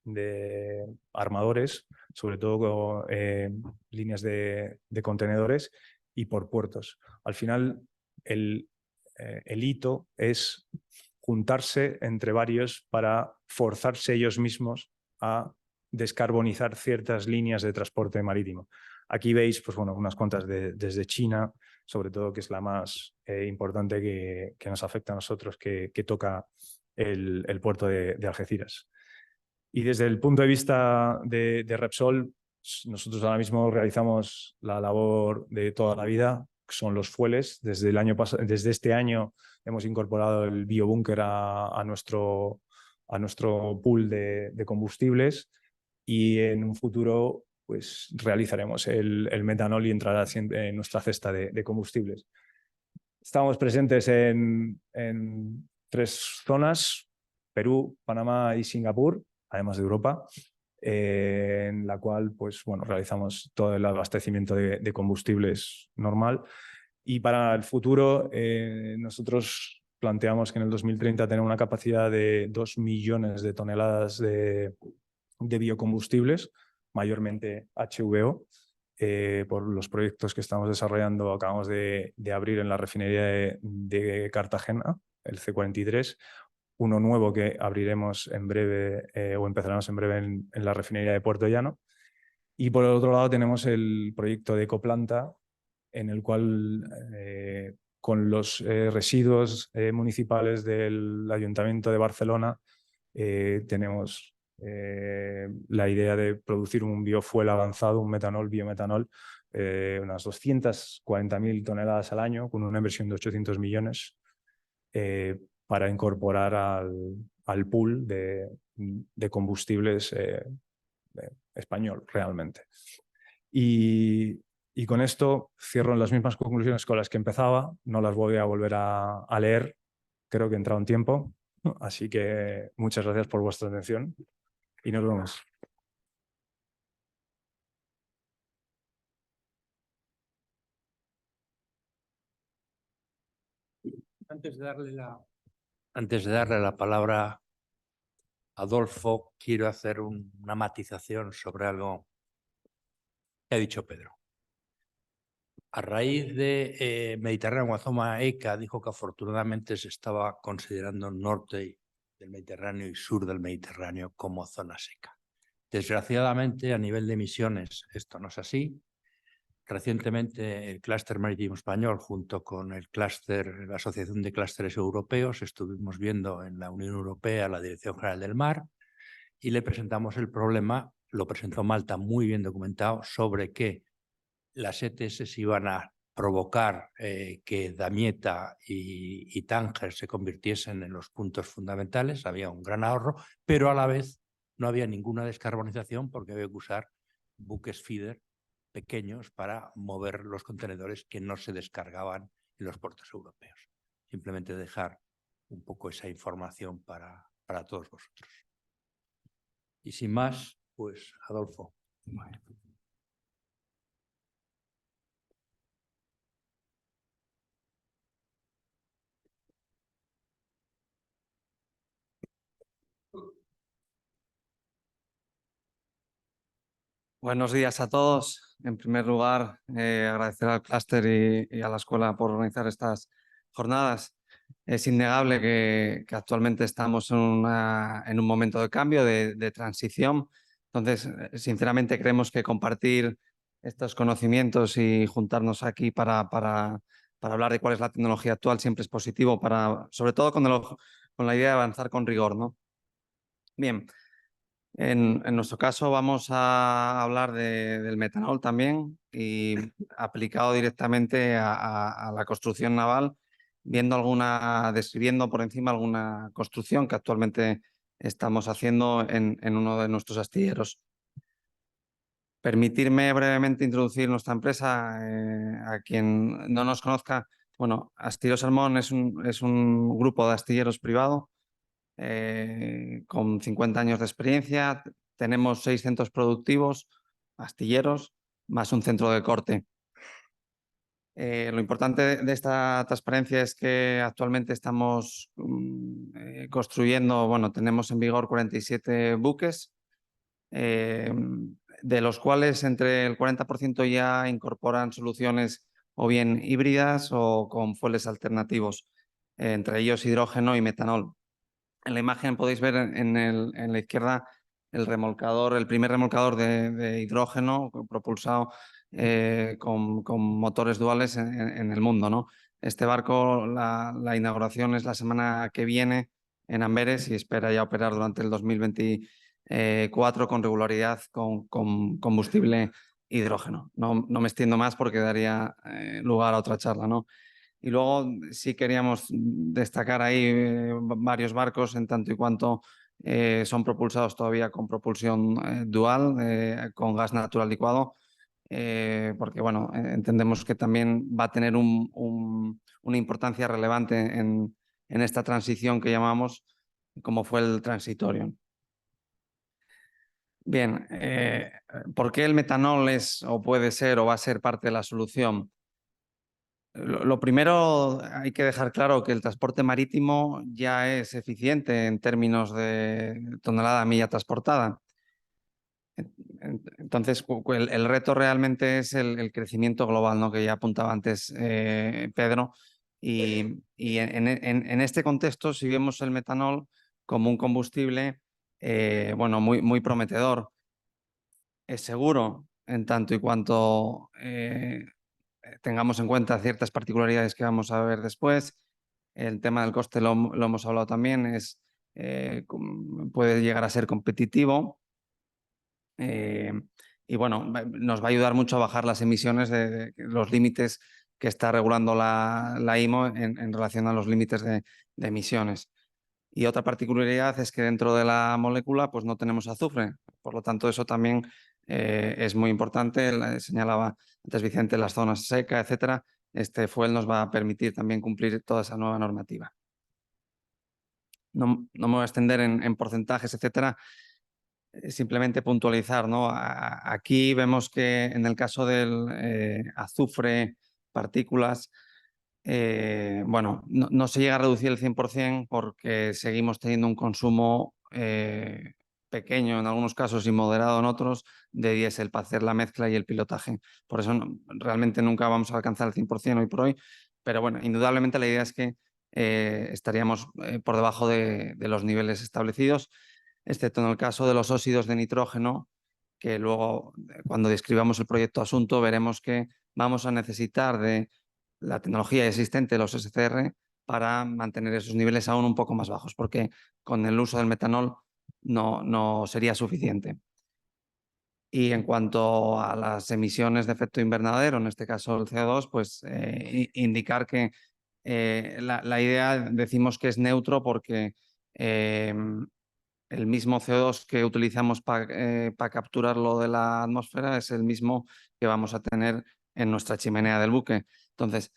[SPEAKER 2] armadores, sobre todo líneas de contenedores y por puertos. Al final, el hito es juntarse entre varios para forzarse ellos mismos a descarbonizar ciertas líneas de transporte marítimo. Aquí veis pues, bueno, unas cuantas desde China, sobre todo, que es la más importante que nos afecta a nosotros, que toca el puerto de Algeciras. Y desde el punto de vista de Repsol, nosotros ahora mismo realizamos la labor de toda la vida, que son los fueles. Desde este año hemos incorporado el biobúnker a nuestro pool de combustibles, y en un futuro pues, realizaremos el metanol y entrará en nuestra cesta de combustibles. Estamos presentes en 3 zonas: Perú, Panamá y Singapur, además de Europa, en la cual pues, bueno, realizamos todo el abastecimiento de combustibles normal. Y para el futuro, nosotros planteamos que en el 2030 tener una capacidad de 2 millones de toneladas de biocombustibles, mayormente HVO, por los proyectos que estamos desarrollando. Acabamos de abrir en la refinería de Cartagena, el C43, uno nuevo que abriremos en breve o empezaremos en breve en la refinería de Puerto Llano. Y por el otro lado tenemos el proyecto de Ecoplanta, en el cual con los residuos municipales del Ayuntamiento de Barcelona tenemos la idea de producir un biofuel avanzado, un metanol, biometanol, unas 240.000 toneladas al año, con una inversión de 800 millones, para incorporar al pool de combustibles español realmente. Y con esto cierro en las mismas conclusiones con las que empezaba. No las voy a volver a leer, creo que he entrado en tiempo. Así que muchas gracias por vuestra atención y nos vemos.
[SPEAKER 1] Antes de darle la palabra a Adolfo, quiero hacer una matización sobre algo que ha dicho Pedro. A raíz de Mediterráneo, Guazoma ECA dijo que afortunadamente se estaba considerando norte del Mediterráneo y sur del Mediterráneo como zona seca. Desgraciadamente, a nivel de emisiones, esto no es así. Recientemente, el Clúster Marítimo Español, junto con la Asociación de Clústeres Europeos, estuvimos viendo en la Unión Europea la Dirección General del Mar y le presentamos el problema, lo presentó Malta muy bien documentado, sobre que las ETS iban a provocar que Damietta y Tánger se convirtiesen en los puntos fundamentales. Había un gran ahorro, pero a la vez no había ninguna descarbonización porque había que usar buques feeder pequeños para mover los contenedores que no se descargaban en los puertos europeos. Simplemente dejar un poco esa información para todos vosotros. Y sin más, pues Adolfo.
[SPEAKER 3] Buenos días a todos. En primer lugar, agradecer al clúster y a la escuela por organizar estas jornadas. Es innegable que actualmente estamos en un momento de cambio, de transición. Entonces, sinceramente, creemos que compartir estos conocimientos y juntarnos aquí para hablar de cuál es la tecnología actual siempre es positivo, sobre todo con la idea de avanzar con rigor, ¿no? Bien. En nuestro caso vamos a hablar del metanol también, y aplicado directamente a la construcción naval, describiendo por encima alguna construcción que actualmente estamos haciendo en uno de nuestros astilleros. Permitirme brevemente introducir nuestra empresa a quien no nos conozca. Bueno, Astilleros Salmón es un grupo de astilleros privado con 50 años de experiencia. Tenemos 6 centros productivos, astilleros, más un centro de corte. Lo importante de esta transparencia es que actualmente estamos construyendo, tenemos en vigor 47 buques, de los cuales entre el 40% ya incorporan soluciones o bien híbridas o con fueles alternativos, entre ellos hidrógeno y metanol. En la imagen podéis ver en la izquierda el remolcador, el primer remolcador de hidrógeno propulsado con motores duales en el mundo, ¿no? Este barco, la inauguración es la semana que viene en Amberes y espera ya operar durante el 2024 con regularidad con combustible hidrógeno. No me extiendo más porque daría lugar a otra charla, ¿no? Y luego sí queríamos destacar ahí varios barcos en tanto y cuanto son propulsados todavía con propulsión dual, con gas natural licuado, porque bueno, entendemos que también va a tener una importancia relevante en esta transición que llamamos, como fue el Transitorium. Bien, ¿por qué el metanol es o puede ser o va a ser parte de la solución? Lo primero, hay que dejar claro que el transporte marítimo ya es eficiente en términos de tonelada milla transportada. Entonces, el reto realmente es el crecimiento global, ¿no? Que ya apuntaba antes Pedro. Y en este contexto, si vemos el metanol como un combustible, bueno, muy prometedor. Es seguro en tanto y cuanto tengamos en cuenta ciertas particularidades que vamos a ver después. El tema del coste lo hemos hablado también, puede llegar a ser competitivo. Y bueno, nos va a ayudar mucho a bajar las emisiones de los límites que está regulando la IMO en relación a los límites de emisiones. Y otra particularidad es que dentro de la molécula pues no tenemos azufre. Por lo tanto, eso también es muy importante. Señalaba antes Vicente las zonas secas, etcétera. Este fuel nos va a permitir también cumplir toda esa nueva normativa. No me voy a extender en porcentajes, etcétera. Simplemente puntualizar, ¿no? Aquí vemos que en el caso del azufre, partículas, bueno, no se llega a reducir el 100% porque seguimos teniendo un consumo pequeño en algunos casos y moderado en otros de diésel para hacer la mezcla y el pilotaje. Por eso realmente nunca vamos a alcanzar el 100% hoy por hoy, pero bueno, indudablemente la idea es que estaríamos por debajo de los niveles establecidos, excepto en el caso de los óxidos de nitrógeno, que luego cuando describamos el proyecto asunto veremos que vamos a necesitar de la tecnología existente, los SCR, para mantener esos niveles aún un poco más bajos, porque con el uso del metanol no sería suficiente. Y en cuanto a las emisiones de efecto invernadero, en este caso el CO2, pues indicar que la idea decimos que es neutro porque el mismo CO2 que utilizamos para capturarlo de la atmósfera es el mismo que vamos a tener en nuestra chimenea del buque. Entonces,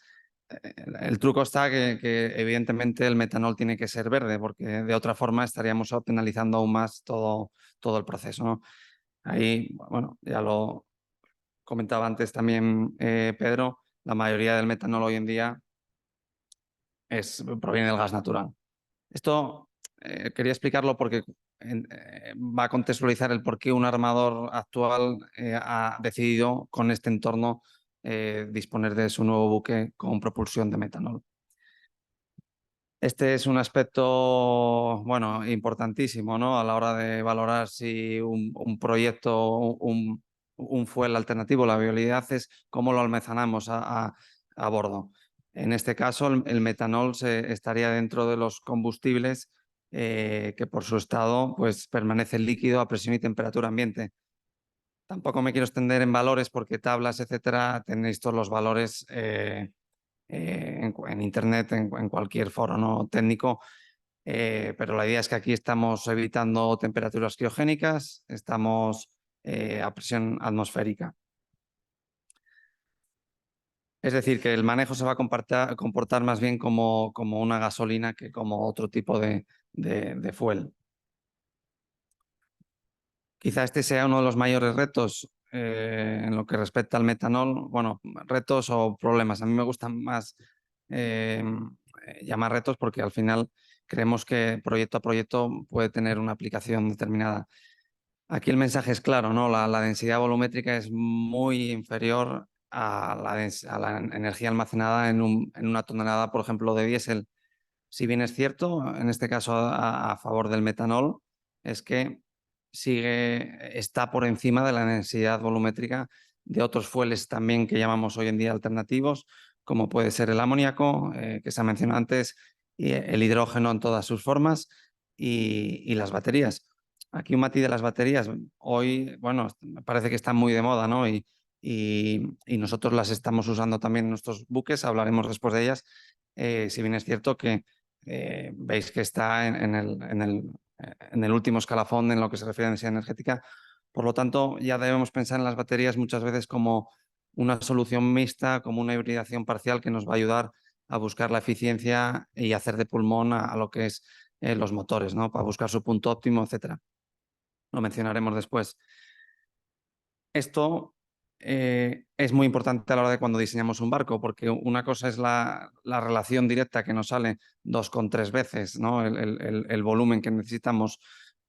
[SPEAKER 3] el truco está que evidentemente el metanol tiene que ser verde, porque de otra forma estaríamos penalizando aún más todo el proceso, ¿no? Ahí, bueno, ya lo comentaba antes también Pedro, la mayoría del metanol hoy en día proviene del gas natural. Esto quería explicarlo porque va a contextualizar el por qué un armador actual ha decidido con este entorno disponer de su nuevo buque con propulsión de metanol. Este es un aspecto, bueno, importantísimo, ¿no? A la hora de valorar si un proyecto, un fuel alternativo, la viabilidad es cómo lo almacenamos a bordo. En este caso, el metanol estaría dentro de los combustibles que por su estado pues, permanece líquido a presión y temperatura ambiente. Tampoco me quiero extender en valores porque tablas, etcétera, tenéis todos los valores en Internet, en cualquier foro no técnico, pero la idea es que aquí estamos evitando temperaturas criogénicas, estamos a presión atmosférica. Es decir, que el manejo se va a comportar más bien como una gasolina que como otro tipo de fuel. Quizá este sea uno de los mayores retos en lo que respecta al metanol. Bueno, retos o problemas. A mí me gustan más llamar retos porque al final creemos que proyecto a proyecto puede tener una aplicación determinada. Aquí el mensaje es claro, ¿no? La densidad volumétrica es muy inferior a la energía almacenada en una tonelada, por ejemplo, de diésel. Si bien es cierto, en este caso a favor del metanol, es que está por encima de la necesidad volumétrica de otros fueles también que llamamos hoy en día alternativos, como puede ser el amoníaco, que se ha mencionado antes, y el hidrógeno en todas sus formas y las baterías. Aquí un matiz de las baterías. Hoy, bueno, parece que están muy de moda, ¿no? Y nosotros las estamos usando también en nuestros buques, hablaremos después de ellas. Si bien es cierto que veis que está en el último escalafón en lo que se refiere a necesidad energética. Por lo tanto, ya debemos pensar en las baterías muchas veces como una solución mixta, como una hibridación parcial que nos va a ayudar a buscar la eficiencia y hacer de pulmón a lo que es los motores, ¿no? Para buscar su punto óptimo, etcétera. Lo mencionaremos después. Esto es muy importante a la hora de cuando diseñamos un barco, porque una cosa es la relación directa que nos sale 2,3 veces, ¿no? El volumen que necesitamos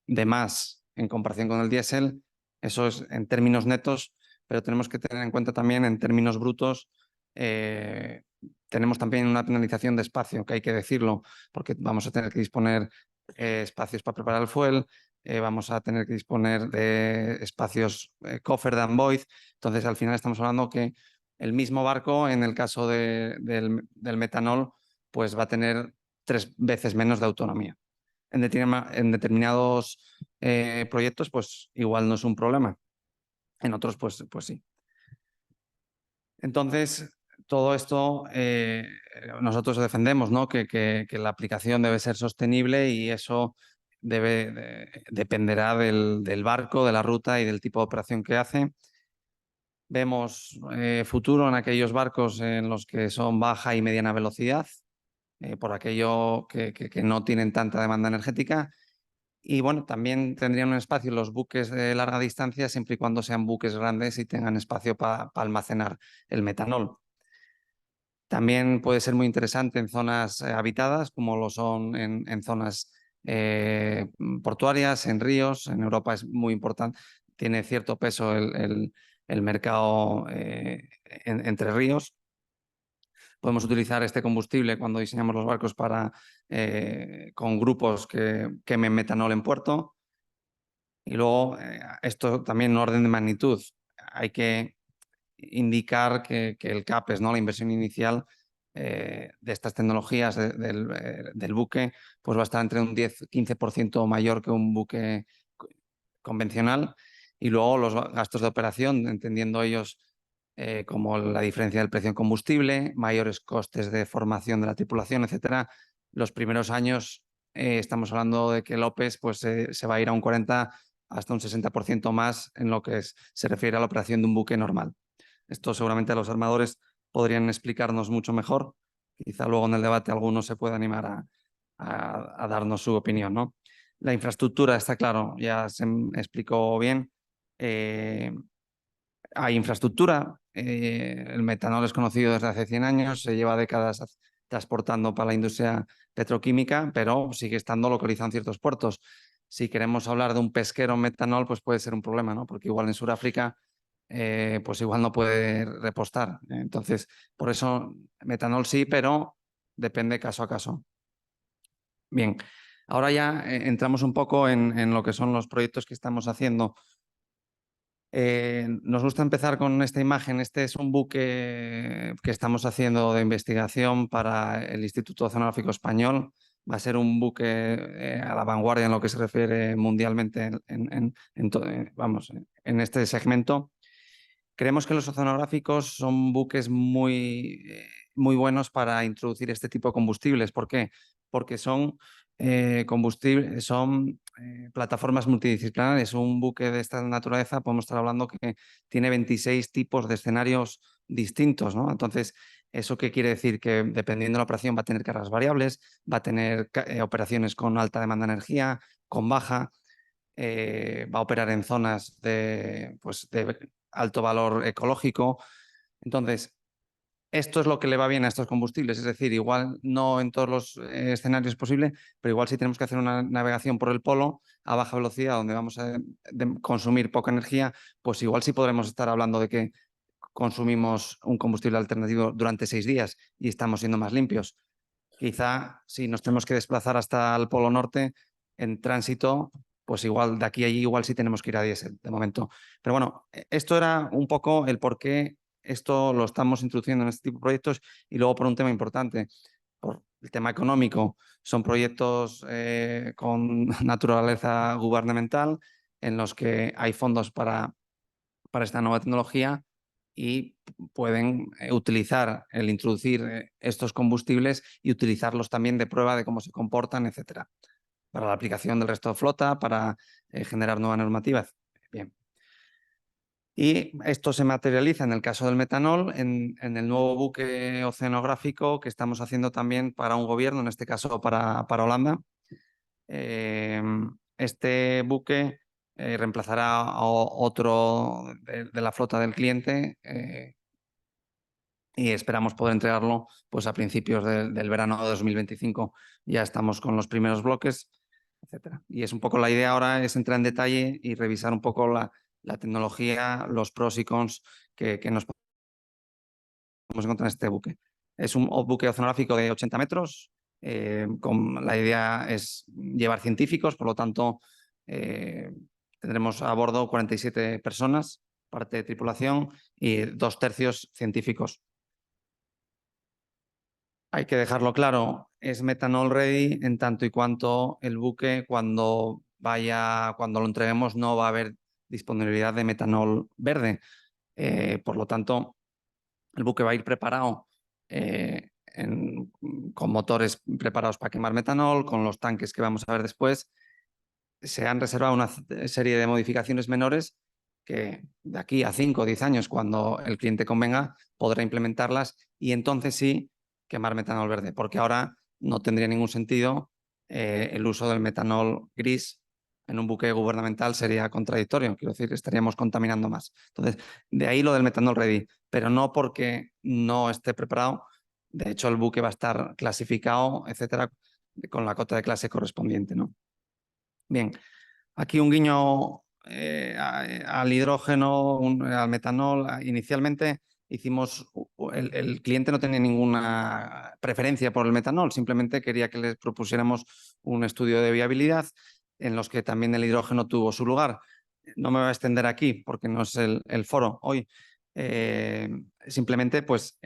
[SPEAKER 3] de más en comparación con el diésel. Eso es en términos netos, pero tenemos que tener en cuenta también en términos brutos. Tenemos también una penalización de espacio, que hay que decirlo, porque vamos a tener que disponer espacios para preparar el fuel, vamos a tener que disponer de espacios coffer and void. Entonces, al final estamos hablando que el mismo barco, en el caso del metanol, pues va a tener 3 veces menos de autonomía. En determinados proyectos, pues igual no es un problema. En otros, pues sí. Entonces, todo esto nosotros defendemos, ¿no? que la aplicación debe ser sostenible y eso dependerá del barco, de la ruta y del tipo de operación que hace. Vemos futuro en aquellos barcos en los que son baja y mediana velocidad, por aquello que no tienen tanta demanda energética. Y bueno, también tendrían un espacio los buques de larga distancia siempre y cuando sean buques grandes y tengan espacio para almacenar el metanol. También puede ser muy interesante en zonas habitadas, como lo son en zonas portuarias, en ríos. En Europa es muy importante, tiene cierto peso el mercado entre ríos. Podemos utilizar este combustible cuando diseñamos los barcos con grupos que quemen metanol en puerto. Y luego, esto también en orden de magnitud. Hay que indicar que el CAPEX, ¿no? La inversión inicial de estas tecnologías del buque, pues va a estar entre un 10-15% mayor que un buque convencional. Y luego los gastos de operación, entendiendo ellos como la diferencia del precio en combustible, mayores costes de formación de la tripulación, etcétera. Los primeros años estamos hablando de que el OPEX pues, se va a ir a un 40 hasta un 60% más en lo que se refiere a la operación de un buque normal. Esto seguramente los armadores podrían explicarnos mucho mejor. Quizá luego en el debate alguno se pueda animar a darnos su opinión, ¿no? La infraestructura está claro, ya se explicó bien. Hay infraestructura, el metanol es conocido desde hace 100 años, se lleva décadas transportando para la industria petroquímica, pero sigue estando localizado en ciertos puertos. Si queremos hablar de un pesquero metanol, pues puede ser un problema, ¿no? Porque igual en Sudáfrica pues igual no puede repostar. Entonces, por eso metanol sí, pero depende caso a caso. Bien, ahora ya entramos un poco en lo que son los proyectos que estamos haciendo. Nos gusta empezar con esta imagen. Este es un buque que estamos haciendo de investigación para el Instituto Oceanográfico Español. Va a ser un buque a la vanguardia en lo que se refiere mundialmente en este segmento. Creemos que los oceanográficos son buques muy buenos para introducir este tipo de combustibles. ¿Por qué? Porque son plataformas multidisciplinares. Un buque de esta naturaleza podemos estar hablando que tiene 26 tipos de escenarios distintos, ¿no? Entonces, ¿eso qué quiere decir? Que dependiendo de la operación va a tener cargas variables, va a tener operaciones con alta demanda de energía, con baja, va a operar en zonas de alto valor ecológico. Entonces, esto es lo que le va bien a estos combustibles, es decir, igual no en todos los escenarios es posible, pero igual si tenemos que hacer una navegación por el polo a baja velocidad donde vamos a consumir poca energía, pues igual sí podremos estar hablando de que consumimos un combustible alternativo durante 6 días y estamos siendo más limpios. Quizá si nos tenemos que desplazar hasta el Polo Norte, en tránsito pues igual de aquí a allí igual sí tenemos que ir a diésel de momento. Pero bueno, esto era un poco el por qué esto lo estamos introduciendo en este tipo de proyectos y luego por un tema importante, por el tema económico. Son proyectos con naturaleza gubernamental en los que hay fondos para esta nueva tecnología y pueden introducir estos combustibles y utilizarlos también de prueba de cómo se comportan, etcétera, para la aplicación del resto de flota, para generar nueva normativa. Bien. Y esto se materializa en el caso del metanol, en el nuevo buque oceanográfico que estamos haciendo también para un gobierno, en este caso para Holanda. Este buque reemplazará a otro de la flota del cliente y esperamos poder entregarlo pues, a principios del verano de 2025. Ya estamos con los primeros bloques, etcétera. Y es un poco la idea ahora es entrar en detalle y revisar un poco la tecnología, los pros y cons que nos podemos encontrar en este buque. Es un buque oceanográfico de 80 metros. La idea es llevar científicos, por lo tanto tendremos a bordo 47 personas, parte de tripulación y 2/3 científicos. Hay que dejarlo claro, es metanol ready en tanto y cuanto el buque cuando lo entreguemos no va a haber disponibilidad de metanol verde. Por lo tanto, el buque va a ir preparado con motores preparados para quemar metanol, con los tanques que vamos a ver después. Se han reservado una serie de modificaciones menores que de aquí a 5 o 10 años, cuando el cliente convenga, podrá implementarlas y entonces sí quemar metanol verde, porque ahora no tendría ningún sentido el uso del metanol gris en un buque gubernamental sería contradictorio, quiero decir, estaríamos contaminando más. Entonces, de ahí lo del metanol ready, pero no porque no esté preparado. De hecho, el buque va a estar clasificado, etcétera, con la cota de clase correspondiente, ¿no? Bien, aquí un guiño al hidrógeno, al metanol. Inicialmente el cliente no tenía ninguna preferencia por el metanol, simplemente quería que les propusiéramos un estudio de viabilidad en los que también el hidrógeno tuvo su lugar. No me voy a extender aquí porque no es el foro hoy. Simplemente pues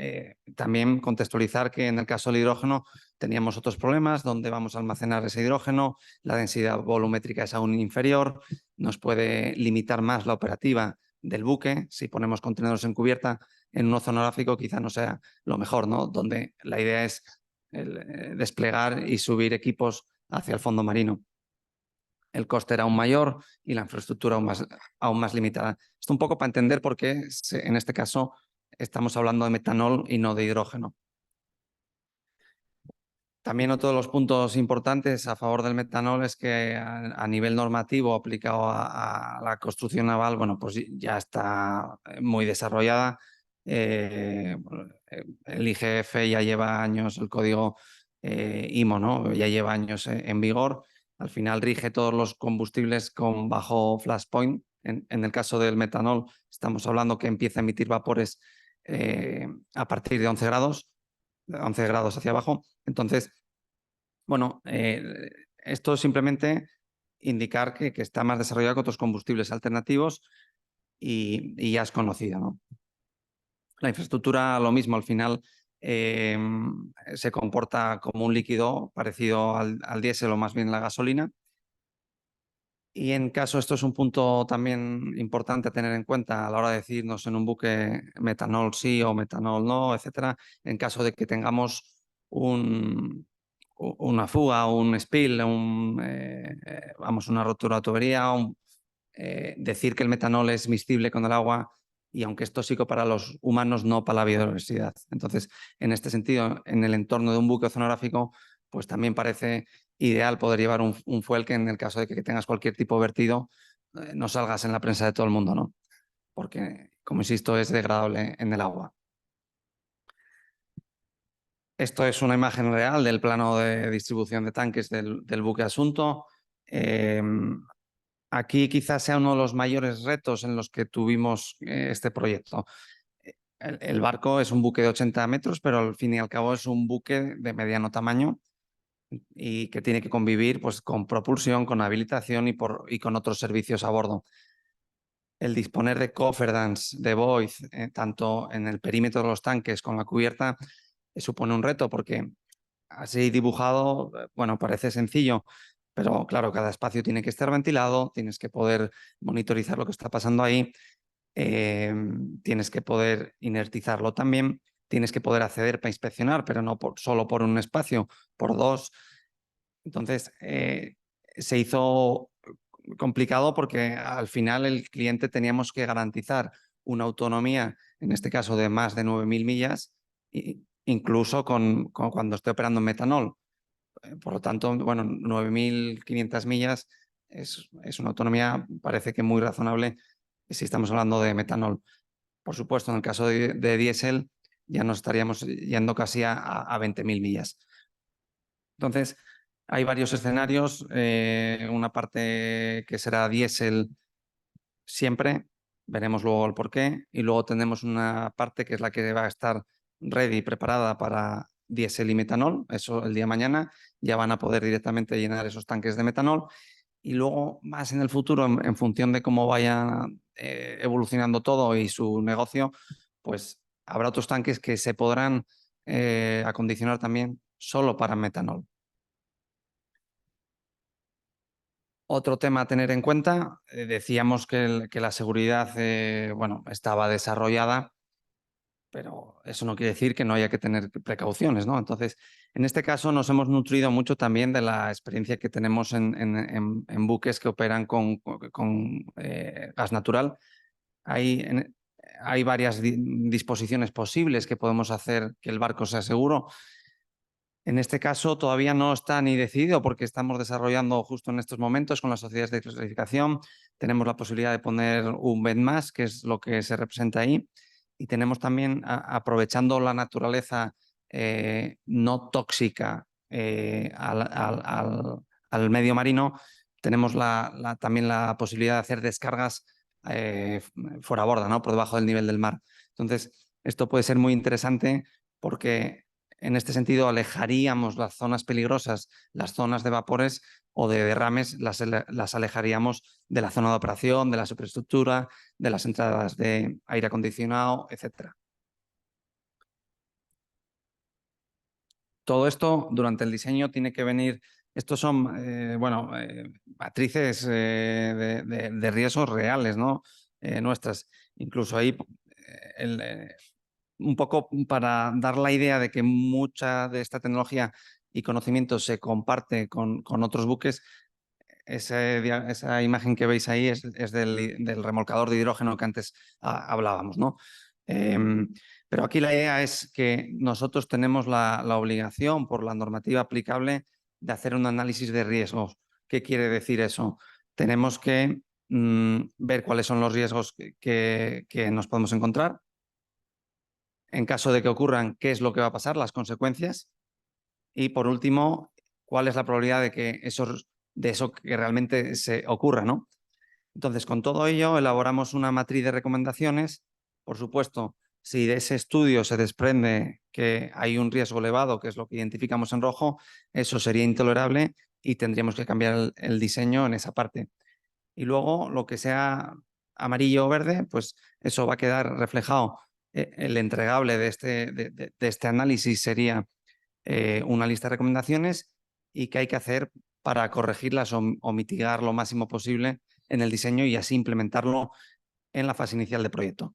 [SPEAKER 3] también contextualizar que en el caso del hidrógeno teníamos otros problemas, donde vamos a almacenar ese hidrógeno, la densidad volumétrica es aún inferior, nos puede limitar más la operativa del buque. Si ponemos contenedores en cubierta en un oceanográfico quizá no sea lo mejor, ¿no? Donde la idea es desplegar y subir equipos hacia el fondo marino. El coste era aún mayor y la infraestructura aún más limitada. Esto un poco para entender por qué en este caso estamos hablando de metanol y no de hidrógeno. También otro de los puntos importantes a favor del metanol es que a nivel normativo aplicado a la construcción naval, bueno, pues ya está muy desarrollada. El IGF ya lleva años, el código IMO, ¿no? Ya lleva años en vigor. Al final rige todos los combustibles con bajo flashpoint. En el caso del metanol estamos hablando que empieza a emitir vapores a partir de 11 grados hacia abajo. Entonces, bueno, esto simplemente indicar que está más desarrollado que otros combustibles alternativos y ya es conocida, ¿no? La infraestructura, lo mismo, al final se comporta como un líquido parecido al diésel o más bien la gasolina. Y en caso, esto es un punto también importante a tener en cuenta a la hora de decirnos en un buque metanol sí o metanol no, etcétera, en caso de que tengamos una fuga, un spill, una rotura de tubería, decir que el metanol es miscible con el agua y aunque es tóxico para los humanos, no para la biodiversidad. Entonces, en este sentido, en el entorno de un buque oceanográfico, pues también parece ideal poder llevar un fuel que en el caso de que tengas cualquier tipo de vertido, no salgas en la prensa de todo el mundo, ¿no? Porque, como insisto, es degradable en el agua. Esto es una imagen real del plano de distribución de tanques del buque Asunto. Aquí quizás sea uno de los mayores retos en los que tuvimos este proyecto. El barco es un buque de 80 metros, pero al fin y al cabo es un buque de mediano tamaño y que tiene que convivir pues, con propulsión, con habilitación y con otros servicios a bordo. El disponer de cofferdams, de void, tanto en el perímetro de los tanques con la cubierta, supone un reto porque así dibujado, bueno, parece sencillo, pero claro, cada espacio tiene que estar ventilado, tienes que poder monitorizar lo que está pasando ahí, tienes que poder inertizarlo también, tienes que poder acceder para inspeccionar, pero no solo por un espacio, por dos. Entonces, se hizo complicado porque al final el cliente teníamos que garantizar una autonomía, en este caso de más de 9.000 millas, incluso cuando esté operando en metanol. Por lo tanto, bueno, 9.500 millas es una autonomía, parece que muy razonable si estamos hablando de metanol. Por supuesto, en el caso de diésel ya nos estaríamos yendo casi a 20.000 millas. Entonces, hay varios escenarios, una parte que será diésel siempre, veremos luego el porqué, y luego tenemos una parte que es la que va a estar ready, preparada para diésel y metanol, eso el día de mañana, ya van a poder directamente llenar esos tanques de metanol, y luego más en el futuro, en función de cómo vaya evolucionando todo y su negocio, pues habrá otros tanques que se podrán acondicionar también solo para metanol. Otro tema a tener en cuenta, decíamos que la seguridad bueno, estaba desarrollada, pero eso no quiere decir que no haya que tener precauciones, ¿no? Entonces, en este caso nos hemos nutrido mucho también de la experiencia que tenemos en buques que operan con gas natural. Hay varias disposiciones posibles que podemos hacer que el barco sea seguro. En este caso todavía no está ni decidido porque estamos desarrollando justo en estos momentos con las sociedades de clasificación. Tenemos la posibilidad de poner un BEDMAS, que es lo que se representa ahí. Y tenemos también, aprovechando la naturaleza no tóxica al medio marino, tenemos también la posibilidad de hacer descargas fuera borda, ¿no? Por debajo del nivel del mar. Entonces, esto puede ser muy interesante porque en este sentido alejaríamos las zonas peligrosas, las zonas de vapores o de derrames, las alejaríamos de la zona de operación, de la superestructura, de las entradas de aire acondicionado, etc. Todo esto durante el diseño tiene que venir, estos son bueno, matrices de riesgos reales, ¿no? Nuestras. Incluso ahí un poco para dar la idea de que mucha de esta tecnología y conocimiento se comparte con otros buques. Esa imagen que veis ahí es del remolcador de hidrógeno que antes hablábamos, ¿no? Pero aquí la idea es que nosotros tenemos la obligación por la normativa aplicable de hacer un análisis de riesgos. ¿Qué quiere decir eso? Tenemos que ver cuáles son los riesgos que nos podemos encontrar. En caso de que ocurran, qué es lo que va a pasar, las consecuencias. Y por último, cuál es la probabilidad de que eso que realmente se ocurra, ¿no? Entonces, con todo ello, elaboramos una matriz de recomendaciones. Por supuesto, si de ese estudio se desprende que hay un riesgo elevado, que es lo que identificamos en rojo, eso sería intolerable y tendríamos que cambiar el diseño en esa parte. Y luego, lo que sea amarillo o verde, pues eso va a quedar reflejado. El entregable de este análisis sería una lista de recomendaciones y qué hay que hacer para corregirlas o mitigar lo máximo posible en el diseño y así implementarlo en la fase inicial de proyecto.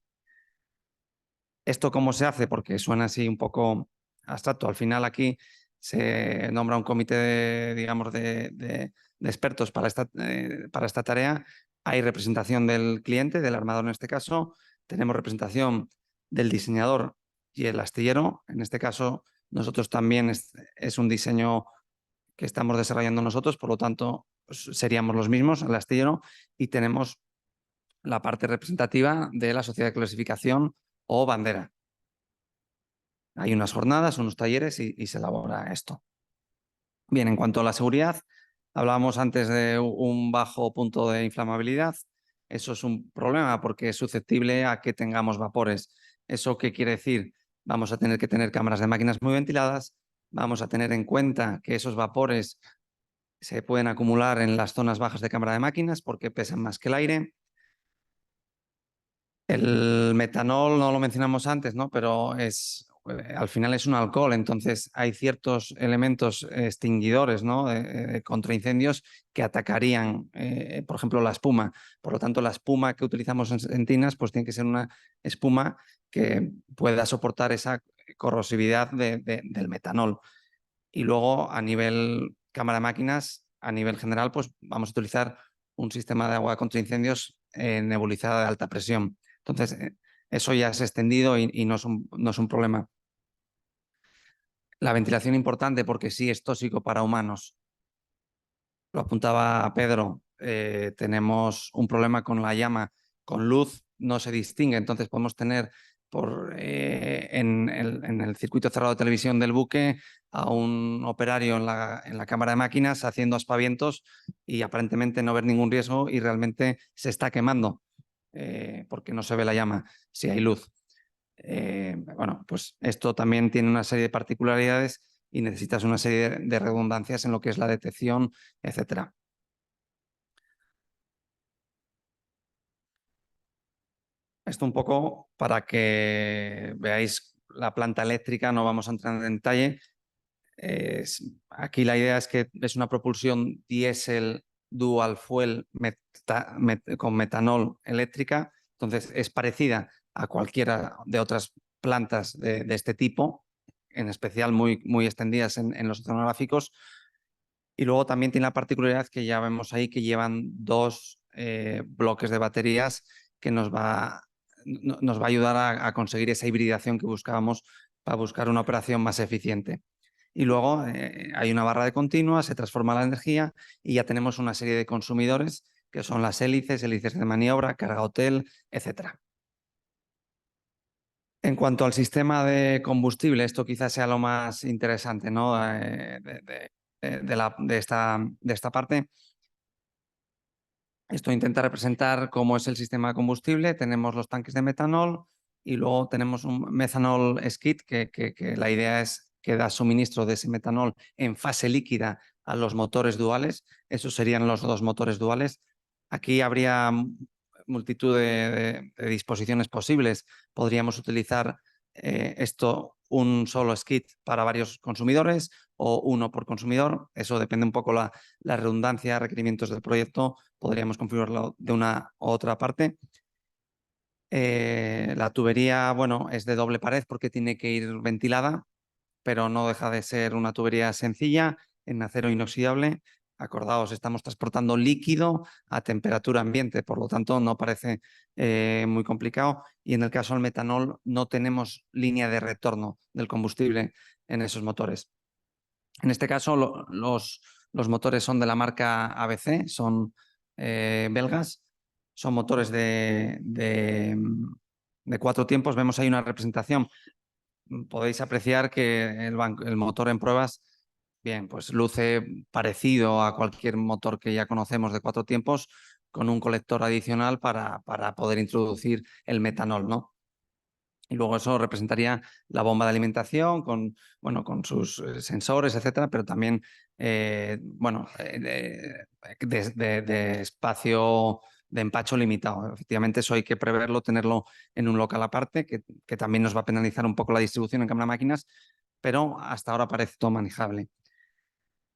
[SPEAKER 3] ¿Esto cómo se hace? Porque suena así un poco abstracto. Al final aquí se nombra un comité digamos, de expertos para esta tarea. Hay representación del cliente, del armador en este caso. Tenemos representación del diseñador y el astillero. En este caso, nosotros también es un diseño que estamos desarrollando nosotros, por lo tanto, seríamos los mismos, el astillero, y tenemos la parte representativa de la sociedad de clasificación o bandera. Hay unas jornadas, unos talleres y se elabora esto. Bien, en cuanto a la seguridad, hablábamos antes de un bajo punto de inflamabilidad. Eso es un problema porque es susceptible a que tengamos vapores. ¿Eso qué quiere decir? Vamos a tener que tener cámaras de máquinas muy ventiladas, vamos a tener en cuenta que esos vapores se pueden acumular en las zonas bajas de cámara de máquinas porque pesan más que el aire. El metanol no lo mencionamos antes, ¿no? Pero al final es un alcohol, entonces hay ciertos elementos extinguidores, ¿no? Contra incendios que atacarían, por ejemplo, la espuma. Por lo tanto, la espuma que utilizamos en tinas pues tiene que ser una espuma que pueda soportar esa corrosividad del metanol. Y luego, a nivel cámara de máquinas, a nivel general, pues vamos a utilizar un sistema de agua contra incendios nebulizada de alta presión. Entonces, eso ya es extendido y no es un problema. La ventilación importante porque sí es tóxico para humanos. Lo apuntaba Pedro, tenemos un problema con la llama. Con luz no se distingue, entonces podemos tener en el circuito cerrado de televisión del buque a un operario en la cámara de máquinas haciendo aspavientos y aparentemente no ver ningún riesgo y realmente se está quemando. Porque no se ve la llama si hay luz. Bueno, pues esto también tiene una serie de particularidades y necesitas una serie de redundancias en lo que es la detección, etc. Esto un poco para que veáis la planta eléctrica, no vamos a entrar en detalle. Aquí la idea es que es una propulsión diésel dual fuel con metanol eléctrica, entonces es parecida a cualquiera de otras plantas de este tipo, en especial muy, muy extendidas en los oceanográficos. Y luego también tiene la particularidad que ya vemos ahí que llevan dos bloques de baterías que nos va a ayudar a conseguir esa hibridación que buscábamos para buscar una operación más eficiente. Y luego hay una barra de continua, se transforma la energía y ya tenemos una serie de consumidores que son las hélices de maniobra, carga hotel, etc. En cuanto al sistema de combustible, esto quizás sea lo más interesante, ¿no? de esta parte. Esto intenta representar cómo es el sistema de combustible. Tenemos los tanques de metanol y luego tenemos un methanol skid que la idea es que da suministro de ese metanol en fase líquida a los motores duales. Esos serían los dos motores duales. Aquí habría multitud de disposiciones posibles. Podríamos utilizar un solo skid para varios consumidores o uno por consumidor. Eso depende un poco la redundancia, requerimientos del proyecto. Podríamos configurarlo de una u otra parte. La tubería, bueno, es de doble pared porque tiene que ir ventilada, pero no deja de ser una tubería sencilla en acero inoxidable. Acordaos, estamos transportando líquido a temperatura ambiente, por lo tanto no parece muy complicado. Y en el caso del metanol no tenemos línea de retorno del combustible en esos motores. En este caso los motores son de la marca ABC, son belgas, son motores de 4 tiempos. Vemos ahí una representación. Podéis apreciar que el motor en pruebas, bien, pues luce parecido a cualquier motor que ya conocemos de 4 tiempos, con un colector adicional para poder introducir el metanol, ¿no? Y luego eso representaría la bomba de alimentación con sus sensores, etcétera, pero también de espacio de empacho limitado. Efectivamente, eso hay que preverlo, tenerlo en un local aparte, que también nos va a penalizar un poco la distribución en cámara de máquinas, pero hasta ahora parece todo manejable.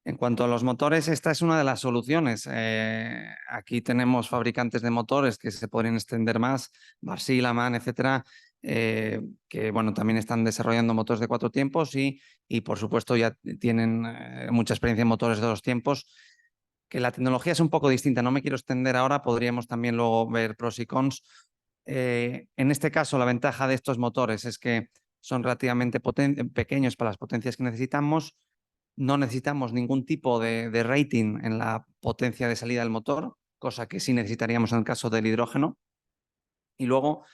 [SPEAKER 3] En cuanto a los motores, esta es una de las soluciones. Aquí tenemos fabricantes de motores que se podrían extender más, Wärtsilä, MAN, etcétera, que bueno, también están desarrollando motores de 4 tiempos y por supuesto ya tienen mucha experiencia en motores de 2 tiempos, que la tecnología es un poco distinta. No me quiero extender ahora, podríamos también luego ver pros y cons. En este caso, la ventaja de estos motores es que son relativamente pequeños para las potencias que necesitamos. No necesitamos ningún tipo de rating en la potencia de salida del motor, cosa que sí necesitaríamos en el caso del hidrógeno. Y luego,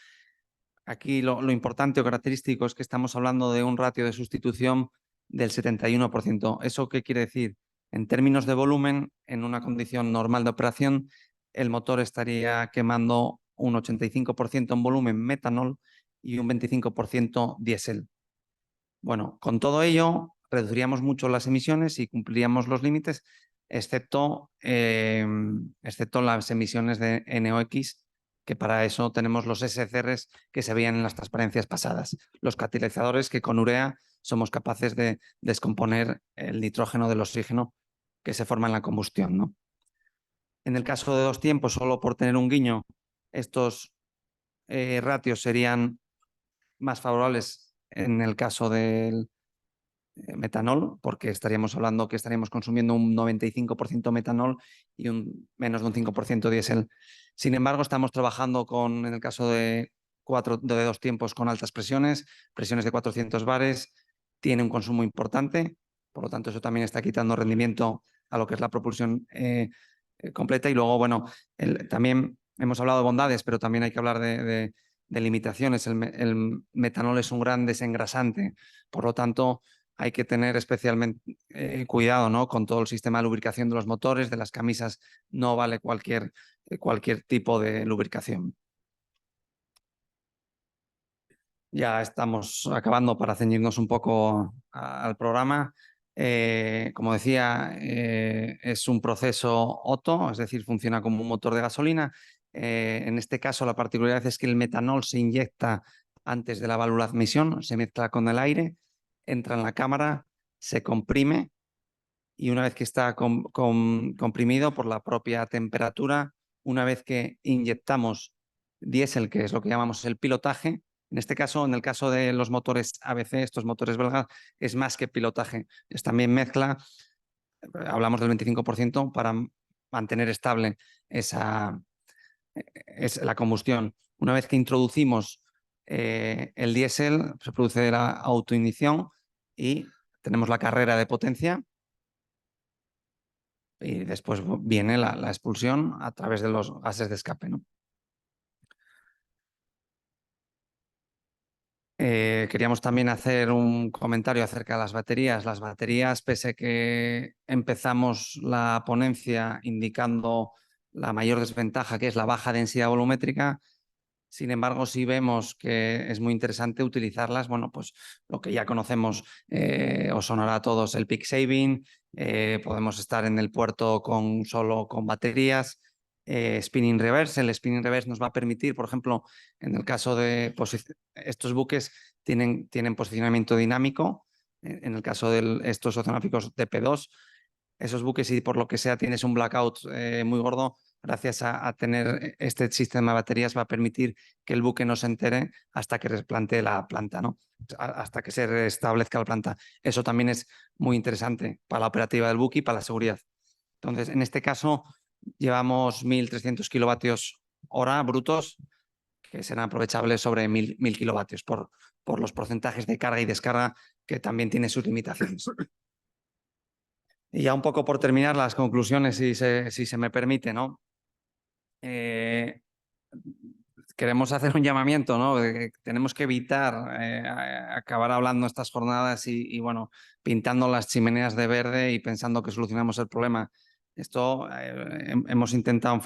[SPEAKER 3] aquí lo importante o característico es que estamos hablando de un ratio de sustitución del 71%. ¿Eso qué quiere decir? En términos de volumen, en una condición normal de operación, el motor estaría quemando un 85% en volumen metanol y un 25% diésel. Bueno, con todo ello, reduciríamos mucho las emisiones y cumpliríamos los límites, excepto las emisiones de NOx, que para eso tenemos los SCRs que se veían en las transparencias pasadas, los catalizadores que con urea somos capaces de descomponer el nitrógeno del oxígeno que se forma en la combustión, ¿no? En el caso de 2 tiempos, solo por tener un guiño, estos ratios serían más favorables en el caso del metanol, porque estaríamos hablando que estaríamos consumiendo un 95% metanol y menos de un 5% diésel. Sin embargo, estamos trabajando en el caso de 2 tiempos con altas presiones de 400 bares, tiene un consumo importante, por lo tanto eso también está quitando rendimiento a lo que es la propulsión completa. Y luego, bueno, también hemos hablado de bondades, pero también hay que hablar de limitaciones. El metanol es un gran desengrasante, por lo tanto hay que tener especialmente cuidado, ¿no?, con todo el sistema de lubricación de los motores, de las camisas, no vale cualquier tipo de lubricación. Ya estamos acabando para ceñirnos un poco al programa. Como decía, es un proceso Otto, es decir, funciona como un motor de gasolina. En este caso, la particularidad es que el metanol se inyecta antes de la válvula de admisión, se mezcla con el aire, entra en la cámara, se comprime y una vez que está comprimido por la propia temperatura, una vez que inyectamos diésel, que es lo que llamamos el pilotaje, en este caso, en el caso de los motores ABC, estos motores belgas, es más que pilotaje, es también mezcla, hablamos del 25% para mantener estable la combustión. Una vez que introducimos el diésel, se produce la autoignición y tenemos la carrera de potencia y después viene la expulsión a través de los gases de escape, ¿no? Queríamos también hacer un comentario acerca de las baterías. Las baterías, pese a que empezamos la ponencia indicando la mayor desventaja, que es la baja densidad volumétrica, sin embargo, sí vemos que es muy interesante utilizarlas. Bueno, pues lo que ya conocemos, os sonará a todos el peak saving, podemos estar en el puerto solo con baterías, spinning reverse. El spinning reverse nos va a permitir, por ejemplo, en el caso de estos buques tienen posicionamiento dinámico, en el caso de estos oceanográficos DP2, esos buques, si por lo que sea tienes un blackout muy gordo, gracias a tener este sistema de baterías va a permitir que el buque no se entere hasta que replante la planta, ¿no?, hasta que se restablezca la planta. Eso también es muy interesante para la operativa del buque y para la seguridad. Entonces, en este caso, llevamos 1.300 kilovatios hora brutos, que serán aprovechables sobre 1.000 kilovatios por los porcentajes de carga y descarga, que también tiene sus limitaciones. Y ya un poco por terminar las conclusiones, si se me permite, ¿no? Queremos hacer un llamamiento, ¿no? Tenemos que evitar acabar hablando estas jornadas y, bueno, pintando las chimeneas de verde y pensando que solucionamos el problema. Esto hemos intentado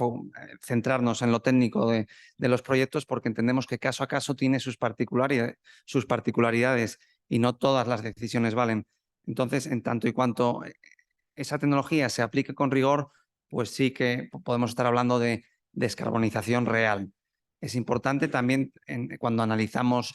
[SPEAKER 3] centrarnos en lo técnico de los proyectos, porque entendemos que caso a caso tiene sus particularidades y no todas las decisiones valen. Entonces, en tanto y cuanto esa tecnología se aplique con rigor, pues sí que podemos estar hablando de descarbonización real. Es importante también cuando analizamos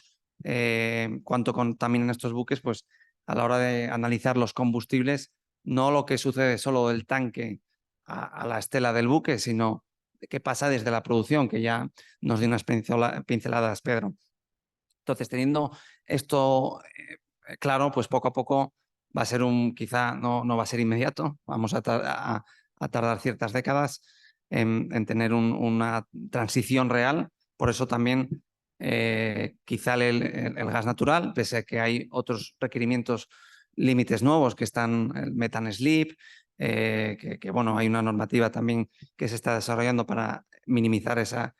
[SPEAKER 3] cuánto contaminan estos buques, pues a la hora de analizar los combustibles, no lo que sucede solo del tanque a la estela del buque, sino qué pasa desde la producción, que ya nos dio unas pinceladas, Pedro. Entonces, teniendo esto claro, pues poco a poco va a ser quizá no va a ser inmediato, vamos a tardar ciertas décadas en tener una transición real. Por eso también quizá el gas natural, pese a que hay otros requerimientos, límites nuevos que están, el methane slip, que bueno, hay una normativa también que se está desarrollando para minimizar ese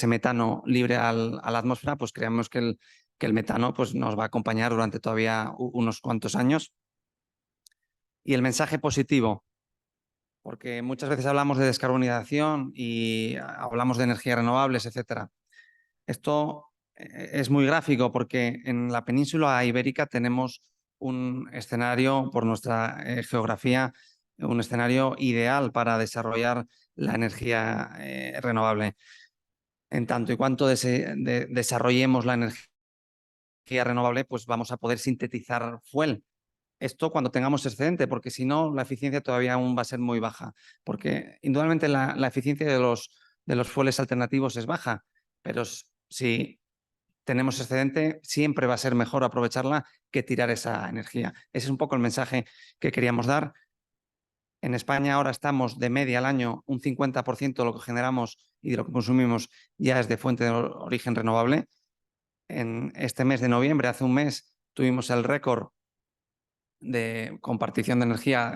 [SPEAKER 3] metano libre a la atmósfera, pues creemos que el metano pues, nos va a acompañar durante todavía unos cuantos años. Y el mensaje positivo, porque muchas veces hablamos de descarbonización y hablamos de energías renovables, etc. Esto es muy gráfico porque en la península ibérica tenemos un escenario, por nuestra geografía, un escenario ideal para desarrollar la energía renovable. En tanto y cuanto desarrollemos la energía renovable, pues vamos a poder sintetizar fuel. Esto cuando tengamos excedente, porque si no, la eficiencia todavía aún va a ser muy baja. Porque indudablemente la eficiencia de los fueles alternativos es baja, pero si tenemos excedente, siempre va a ser mejor aprovecharla que tirar esa energía. Ese es un poco el mensaje que queríamos dar. En España ahora estamos de media al año, un 50% de lo que generamos y de lo que consumimos ya es de fuente de origen renovable. En este mes de noviembre, hace un mes, tuvimos el récord de compartición de energía,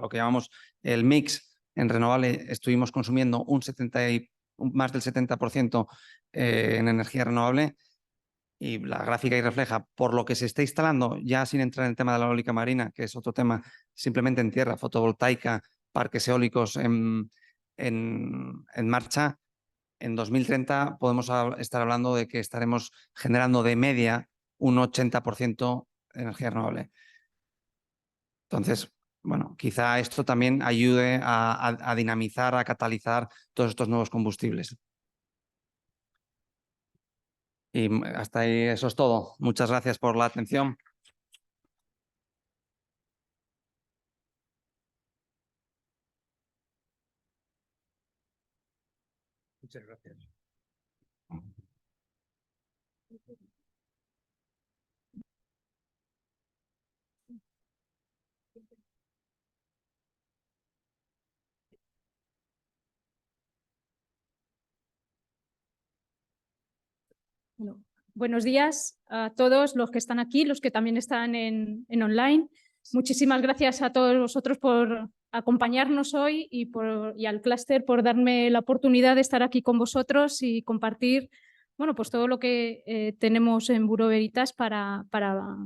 [SPEAKER 3] lo que llamamos el mix en renovable, estuvimos consumiendo más del 70% en energía renovable. Y la gráfica y refleja por lo que se está instalando, ya sin entrar en el tema de la eólica marina, que es otro tema, simplemente en tierra, fotovoltaica, parques eólicos en marcha. En 2030 podemos estar hablando de que estaremos generando de media un 80% de energía renovable. Entonces, bueno, quizá esto también ayude a dinamizar, a catalizar todos estos nuevos combustibles. Y hasta ahí eso es todo. Muchas gracias por la atención.
[SPEAKER 1] Muchas gracias.
[SPEAKER 4] Bueno, buenos días a todos los que están aquí, los que también están en online. Muchísimas gracias a todos vosotros por acompañarnos hoy y al clúster por darme la oportunidad de estar aquí con vosotros y compartir bueno, pues todo lo que tenemos en Bureau Veritas para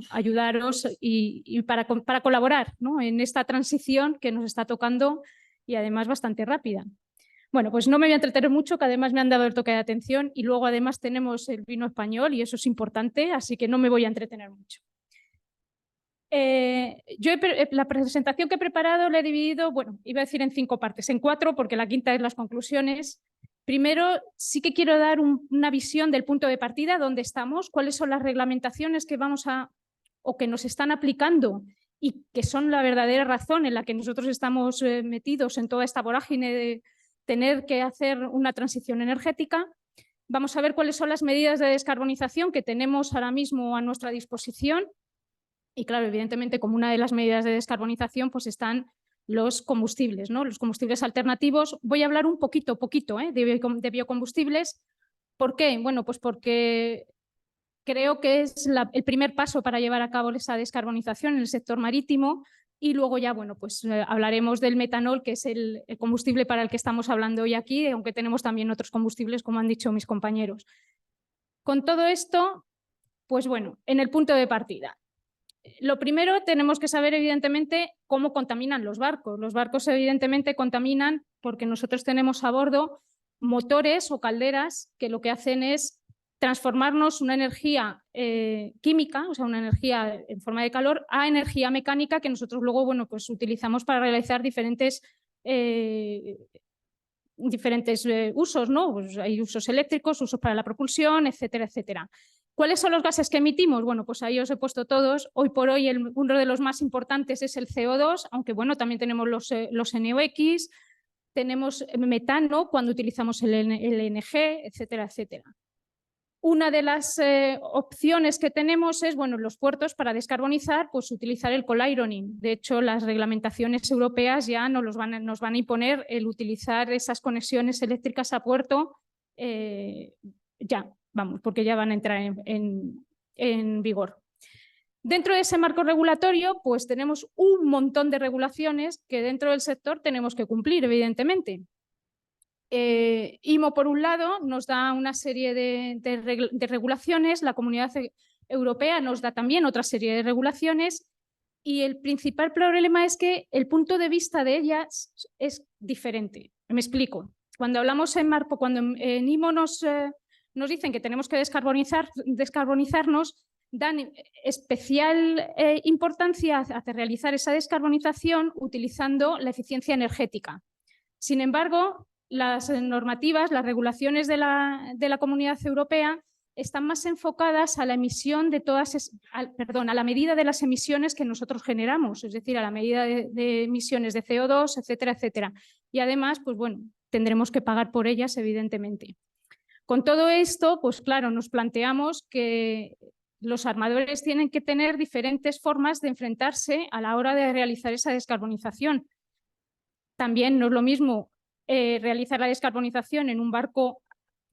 [SPEAKER 4] ayudaros y para colaborar, ¿no?, en esta transición que nos está tocando y además bastante rápida. Bueno, pues no me voy a entretener mucho, que además me han dado el toque de atención y luego además tenemos el vino español y eso es importante, así que no me voy a entretener mucho. La presentación que he preparado la he dividido, bueno, iba a decir en 5 partes, en 4 porque la quinta es las conclusiones. Primero, sí que quiero dar una visión del punto de partida, dónde estamos, cuáles son las reglamentaciones que vamos a o que nos están aplicando y que son la verdadera razón en la que nosotros estamos metidos en toda esta vorágine de tener que hacer una transición energética. Vamos a ver cuáles son las medidas de descarbonización que tenemos ahora mismo a nuestra disposición. Y claro, evidentemente, como una de las medidas de descarbonización, pues están los combustibles, ¿no?, los combustibles alternativos. Voy a hablar un poquito de biocombustibles. ¿Por qué? Bueno, pues porque creo que es el primer paso para llevar a cabo esa descarbonización en el sector marítimo. Y luego ya, bueno, pues hablaremos del metanol, que es el combustible para el que estamos hablando hoy aquí, aunque tenemos también otros combustibles, como han dicho mis compañeros. Con todo esto, pues bueno, en el punto de partida. Lo primero, tenemos que saber, evidentemente, cómo contaminan los barcos. Los barcos, evidentemente, contaminan porque nosotros tenemos a bordo motores o calderas que lo que hacen es transformarnos una energía química, o sea, una energía en forma de calor, a energía mecánica que nosotros luego, bueno, pues utilizamos para realizar diferentes usos, ¿no? Pues hay usos eléctricos, usos para la propulsión, etcétera, etcétera. ¿Cuáles son los gases que emitimos? Bueno, pues ahí os he puesto todos. Hoy por hoy uno de los más importantes es el CO2, aunque bueno, también tenemos los NOx, tenemos metano cuando utilizamos el LNG, etcétera, etcétera. Una de las opciones que tenemos es, bueno, en los puertos para descarbonizar, pues utilizar el coal ironing. De hecho, las reglamentaciones europeas ya nos van a imponer el utilizar esas conexiones eléctricas a puerto ya, vamos, porque ya van a entrar en vigor. Dentro de ese marco regulatorio, pues tenemos un montón de regulaciones que dentro del sector tenemos que cumplir, evidentemente. IMO, por un lado, nos da una serie de regulaciones, la Comunidad Europea nos da también otra serie de regulaciones y el principal problema es que el punto de vista de ellas es diferente. Me explico. Cuando hablamos en IMO nos dicen que tenemos que descarbonizarnos, dan especial importancia a realizar esa descarbonización utilizando la eficiencia energética. Sin embargo, las normativas, las regulaciones de la Comunidad Europea están más enfocadas a la emisión de a la medida de las emisiones que nosotros generamos, es decir, a la medida de emisiones de CO2, etcétera, etcétera. Y además, pues bueno, tendremos que pagar por ellas, evidentemente. Con todo esto, pues claro, nos planteamos que los armadores tienen que tener diferentes formas de enfrentarse a la hora de realizar esa descarbonización. También no es lo mismo realizar la descarbonización en un barco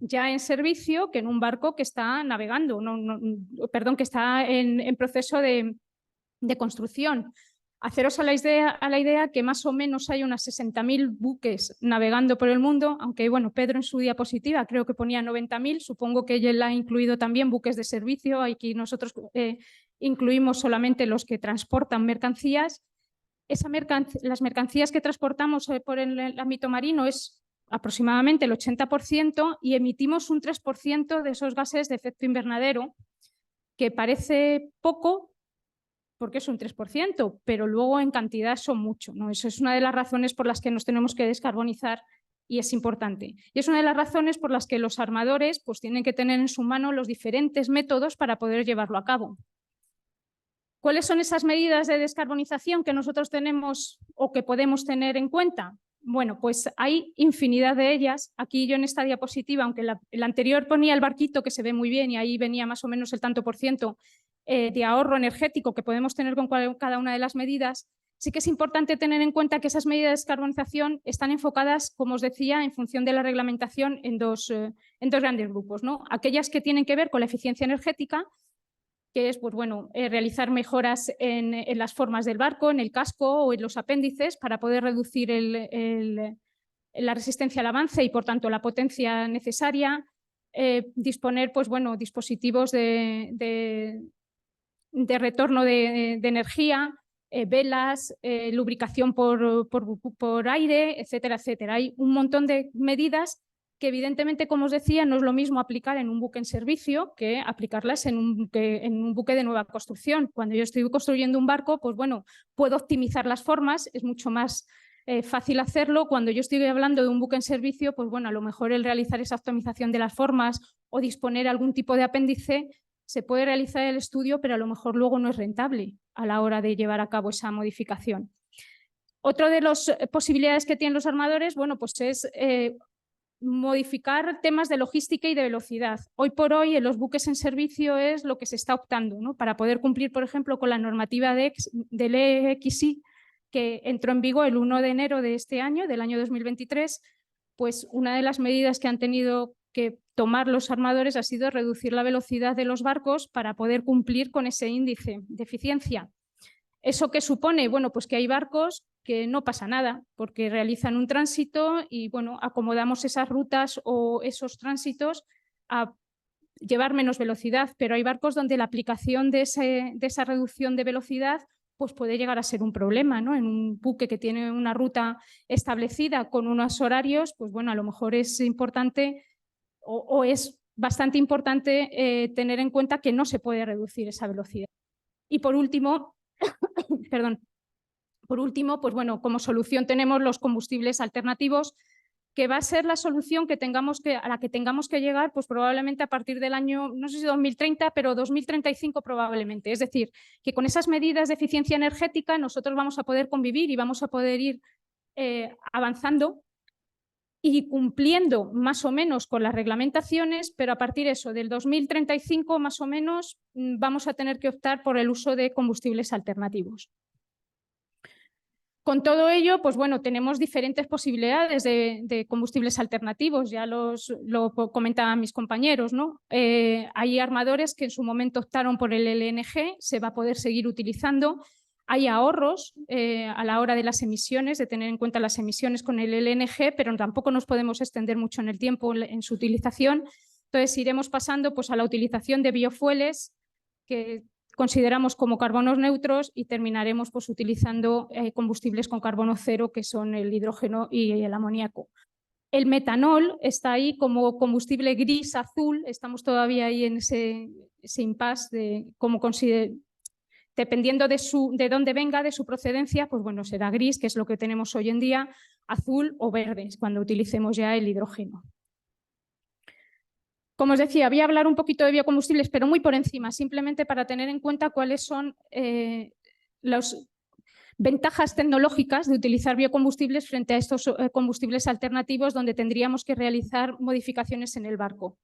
[SPEAKER 4] ya en servicio que en un barco que está navegando, que está en proceso de construcción. Haceros a la idea que más o menos hay unas 60.000 buques navegando por el mundo, aunque bueno, Pedro en su diapositiva creo que ponía 90.000, supongo que él ha incluido también buques de servicio, aquí nosotros incluimos solamente los que transportan mercancías. Las mercancías que transportamos por el ámbito marino es aproximadamente el 80% y emitimos un 3% de esos gases de efecto invernadero, que parece poco porque es un 3%, pero luego en cantidad son mucho, ¿no? Eso es una de las razones por las que nos tenemos que descarbonizar y es importante. Y es una de las razones por las que los armadores pues, tienen que tener en su mano los diferentes métodos para poder llevarlo a cabo. ¿Cuáles son esas medidas de descarbonización que nosotros tenemos o que podemos tener en cuenta? Bueno, pues hay infinidad de ellas. Aquí yo en esta diapositiva, aunque la anterior ponía el barquito que se ve muy bien y ahí venía más o menos el tanto por ciento de ahorro energético que podemos tener con cada una de las medidas, sí que es importante tener en cuenta que esas medidas de descarbonización están enfocadas, como os decía, en función de la reglamentación en dos grandes grupos, ¿no? Aquellas que tienen que ver con la eficiencia energética, que es pues, bueno, realizar mejoras en las formas del barco, en el casco o en los apéndices para poder reducir la resistencia al avance y, por tanto, la potencia necesaria. Disponer pues, bueno, dispositivos de retorno de energía, velas, lubricación por aire, etcétera, etcétera. Hay un montón de medidas que evidentemente, como os decía, no es lo mismo aplicar en un buque en servicio que aplicarlas en un buque de nueva construcción. Cuando yo estoy construyendo un barco, pues bueno, puedo optimizar las formas, es mucho más fácil hacerlo. Cuando yo estoy hablando de un buque en servicio, pues bueno, a lo mejor el realizar esa optimización de las formas o disponer algún tipo de apéndice, se puede realizar el estudio, pero a lo mejor luego no es rentable a la hora de llevar a cabo esa modificación. Otra de las posibilidades que tienen los armadores, bueno, pues es modificar temas de logística y de velocidad. Hoy por hoy en los buques en servicio es lo que se está optando, ¿no? Para poder cumplir, por ejemplo, con la normativa del EXI que entró en vigor el 1 de enero de este año, del año 2023, pues una de las medidas que han tenido que tomar los armadores ha sido reducir la velocidad de los barcos para poder cumplir con ese índice de eficiencia. ¿Eso qué supone? Bueno, pues que hay barcos que no pasa nada porque realizan un tránsito y bueno, acomodamos esas rutas o esos tránsitos a llevar menos velocidad, pero hay barcos donde la aplicación de esa reducción de velocidad pues puede llegar a ser un problema, ¿no? En un buque que tiene una ruta establecida con unos horarios, pues bueno, a lo mejor es importante o es bastante importante tener en cuenta que no se puede reducir esa velocidad. Y por último, pues bueno, como solución tenemos los combustibles alternativos, que va a ser la solución a la que tengamos que llegar pues probablemente a partir del año, no sé si 2030, pero 2035 probablemente. Es decir, que con esas medidas de eficiencia energética nosotros vamos a poder convivir y vamos a poder ir avanzando y cumpliendo más o menos con las reglamentaciones, pero a partir de eso, del 2035 más o menos, vamos a tener que optar por el uso de combustibles alternativos. Con todo ello, pues bueno, tenemos diferentes posibilidades de combustibles alternativos, ya lo comentaban mis compañeros, ¿no? Hay armadores que en su momento optaron por el LNG, se va a poder seguir utilizando. Hay ahorros a la hora de las emisiones, de tener en cuenta las emisiones con el LNG, pero tampoco nos podemos extender mucho en el tiempo en su utilización. Entonces iremos pasando pues, a la utilización de biofueles que consideramos como carbonos neutros y terminaremos pues, utilizando combustibles con carbono cero, que son el hidrógeno y el amoníaco. El metanol está ahí como combustible gris-azul, estamos todavía ahí en impasse de cómo dependiendo de dónde venga, de su procedencia, pues bueno, será gris, que es lo que tenemos hoy en día, azul o verde, cuando utilicemos ya el hidrógeno. Como os decía, voy a hablar un poquito de biocombustibles, pero muy por encima, simplemente para tener en cuenta cuáles son las ventajas tecnológicas de utilizar biocombustibles frente a estos combustibles alternativos donde tendríamos que realizar modificaciones en el barco.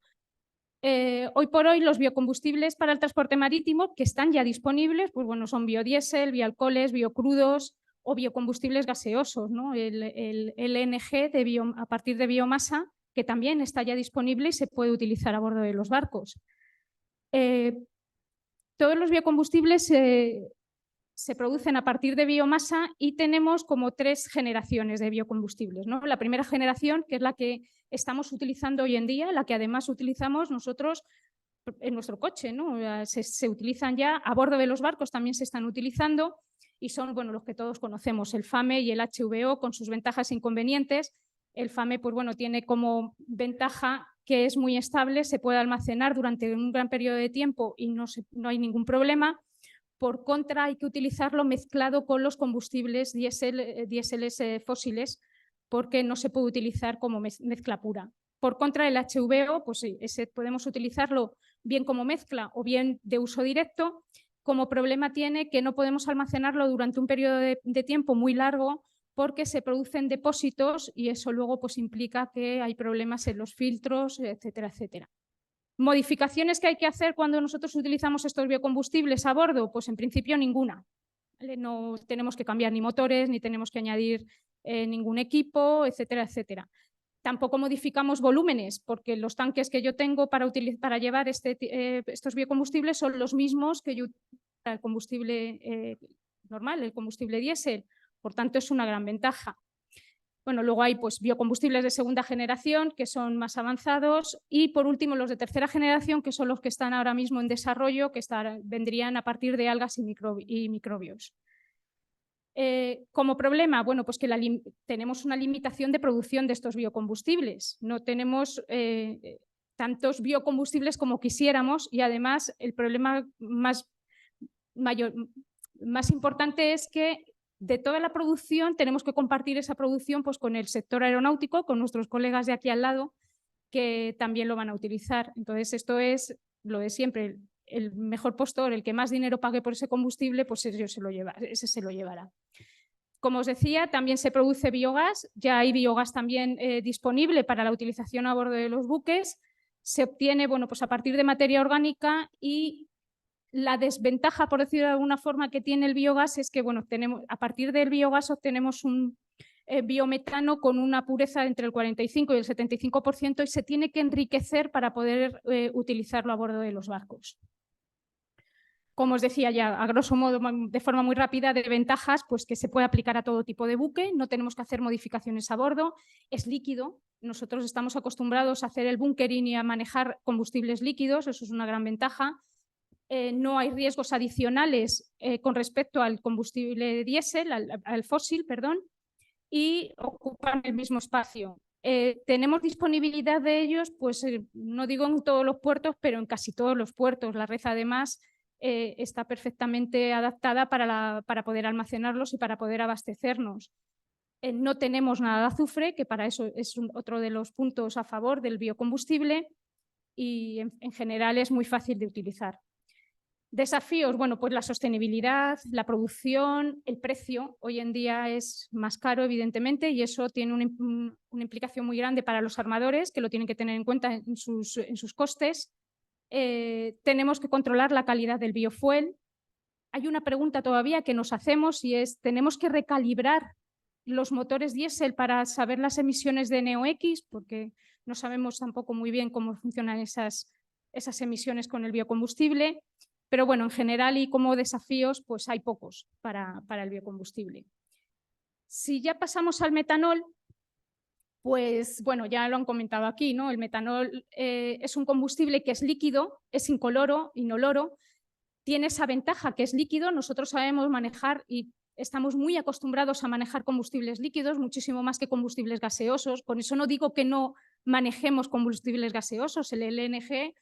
[SPEAKER 4] Hoy por hoy los biocombustibles para el transporte marítimo que están ya disponibles, pues bueno, son biodiesel, bioalcoholes, biocrudos o biocombustibles gaseosos, ¿no? El LNG a partir de biomasa, que también está ya disponible y se puede utilizar a bordo de los barcos. Todos los biocombustibles se producen a partir de biomasa y tenemos como 3 generaciones de biocombustibles, ¿no? La primera generación, que es la que estamos utilizando hoy en día, la que además utilizamos nosotros en nuestro coche, ¿no? Se utilizan ya a bordo de los barcos, también se están utilizando y son, bueno, los que todos conocemos, el FAME y el HVO con sus ventajas e inconvenientes. El FAME, pues bueno, tiene como ventaja que es muy estable, se puede almacenar durante un gran periodo de tiempo y no hay ningún problema. Por contra, hay que utilizarlo mezclado con los combustibles diéseles fósiles porque no se puede utilizar como mezcla pura. Por contra, el HVO, pues sí, podemos utilizarlo bien como mezcla o bien de uso directo. Como problema tiene que no podemos almacenarlo durante un periodo de tiempo muy largo porque se producen depósitos y eso luego pues, implica que hay problemas en los filtros, etcétera, etcétera. ¿Modificaciones que hay que hacer cuando nosotros utilizamos estos biocombustibles a bordo? Pues en principio ninguna. ¿Vale? No tenemos que cambiar ni motores, ni tenemos que añadir ningún equipo, etcétera, etcétera. Tampoco modificamos volúmenes, porque los tanques que yo tengo para llevar estos biocombustibles son los mismos que yo utilizo para el combustible normal, el combustible diésel. Por tanto, es una gran ventaja. Bueno, luego hay pues, biocombustibles de segunda generación que son más avanzados y por último los de tercera generación que son los que están ahora mismo en desarrollo, que vendrían a partir de algas y microbios. Como problema, bueno, pues que tenemos una limitación de producción de estos biocombustibles. No tenemos tantos biocombustibles como quisiéramos y además el problema más importante es que de toda la producción tenemos que compartir esa producción pues, con el sector aeronáutico, con nuestros colegas de aquí al lado, que también lo van a utilizar. Entonces, esto es lo de siempre. El mejor postor, el que más dinero pague por ese combustible, pues ese se lo llevará. Como os decía, también se produce biogás. Ya hay biogás también disponible para la utilización a bordo de los buques. Se obtiene bueno, pues a partir de materia orgánica y la desventaja, por decirlo de alguna forma, que tiene el biogás es que bueno, a partir del biogás obtenemos un biometano con una pureza entre el 45 y el 75% y se tiene que enriquecer para poder utilizarlo a bordo de los barcos. Como os decía ya, a grosso modo, de forma muy rápida, de ventajas, pues que se puede aplicar a todo tipo de buque, no tenemos que hacer modificaciones a bordo, es líquido, nosotros estamos acostumbrados a hacer el bunkering y a manejar combustibles líquidos, eso es una gran ventaja. No hay riesgos adicionales con respecto al combustible diésel, al fósil, perdón, y ocupan el mismo espacio. Tenemos disponibilidad de ellos, pues no digo en todos los puertos, pero en casi todos los puertos. La red además está perfectamente adaptada para poder almacenarlos y para poder abastecernos. No tenemos nada de azufre, que para eso es otro de los puntos a favor del biocombustible y en general es muy fácil de utilizar. Desafíos, bueno, pues la sostenibilidad, la producción, el precio. Hoy en día es más caro, evidentemente, y eso tiene una implicación muy grande para los armadores, que lo tienen que tener en cuenta en sus costes. Tenemos que controlar la calidad del biofuel. Hay una pregunta todavía que nos hacemos y es, ¿tenemos que recalibrar los motores diésel para saber las emisiones de NOx? Porque no sabemos tampoco muy bien cómo funcionan esas emisiones con el biocombustible. Pero bueno, en general y como desafíos, pues hay pocos para el biocombustible. Si ya pasamos al metanol, pues bueno, ya lo han comentado aquí, ¿no? El metanol es un combustible que es líquido, es incoloro, inoloro, tiene esa ventaja que es líquido, nosotros sabemos manejar y estamos muy acostumbrados a manejar combustibles líquidos, muchísimo más que combustibles gaseosos, con eso no digo que no manejemos combustibles gaseosos, el LNG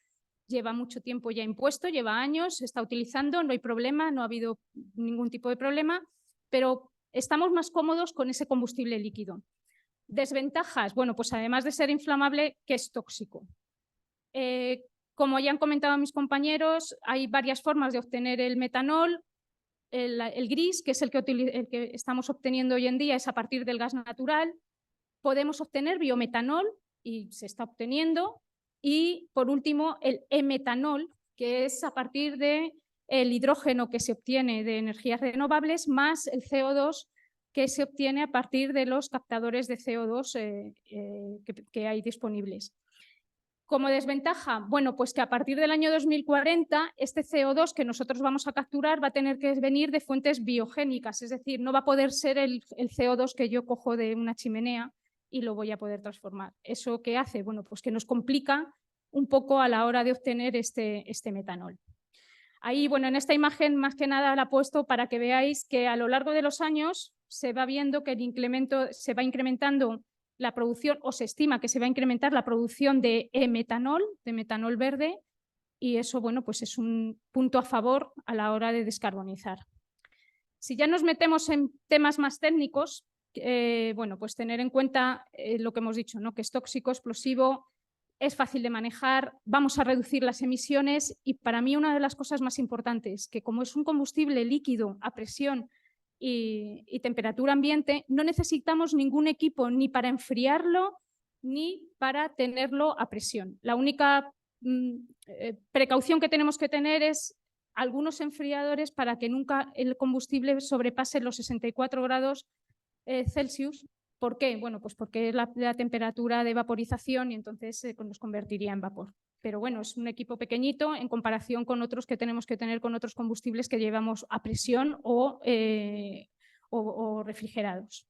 [SPEAKER 4] lleva mucho tiempo ya impuesto, lleva años, se está utilizando, no hay problema, no ha habido ningún tipo de problema, pero estamos más cómodos con ese combustible líquido. Desventajas, bueno, pues además de ser inflamable, que es tóxico. Como ya han comentado mis compañeros, hay varias formas de obtener el metanol. El gris, que es el que estamos obteniendo hoy en día, es a partir del gas natural. Podemos obtener biometanol y se está obteniendo. Y por último, el e-metanol, que es a partir del hidrógeno que se obtiene de energías renovables más el CO2 que se obtiene a partir de los captadores de CO2 que hay disponibles. Como desventaja, bueno, pues que a partir del año 2040 este CO2 que nosotros vamos a capturar va a tener que venir de fuentes biogénicas, es decir, no va a poder ser el CO2 que yo cojo de una chimenea y lo voy a poder transformar. ¿Eso qué hace? Bueno, pues que nos complica un poco a la hora de obtener este metanol. Ahí, bueno, en esta imagen más que nada la he puesto para que veáis que a lo largo de los años se va viendo que se va incrementando la producción, o se estima que se va a incrementar la producción de metanol verde, y eso, bueno, pues es un punto a favor a la hora de descarbonizar. Si ya nos metemos en temas más técnicos, bueno, pues tener en cuenta lo que hemos dicho, ¿no? Que es tóxico, explosivo, es fácil de manejar, vamos a reducir las emisiones y para mí una de las cosas más importantes, que como es un combustible líquido a presión y temperatura ambiente, no necesitamos ningún equipo ni para enfriarlo ni para tenerlo a presión. La única precaución que tenemos que tener es algunos enfriadores para que nunca el combustible sobrepase los 64 grados Celsius. ¿Por qué? Bueno, pues porque es la temperatura de vaporización y entonces nos convertiría en vapor. Pero bueno, es un equipo pequeñito en comparación con otros que tenemos que tener con otros combustibles que llevamos a presión o refrigerados.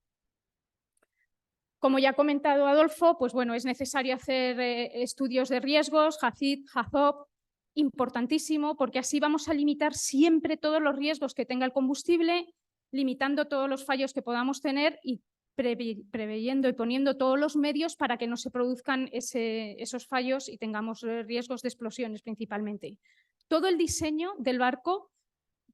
[SPEAKER 4] Como ya ha comentado Adolfo, pues bueno, es necesario hacer estudios de riesgos, HACCP, importantísimo, porque así vamos a limitar siempre todos los riesgos que tenga el combustible, limitando todos los fallos que podamos tener y preveyendo y poniendo todos los medios para que no se produzcan esos fallos y tengamos riesgos de explosiones principalmente. Todo el diseño del barco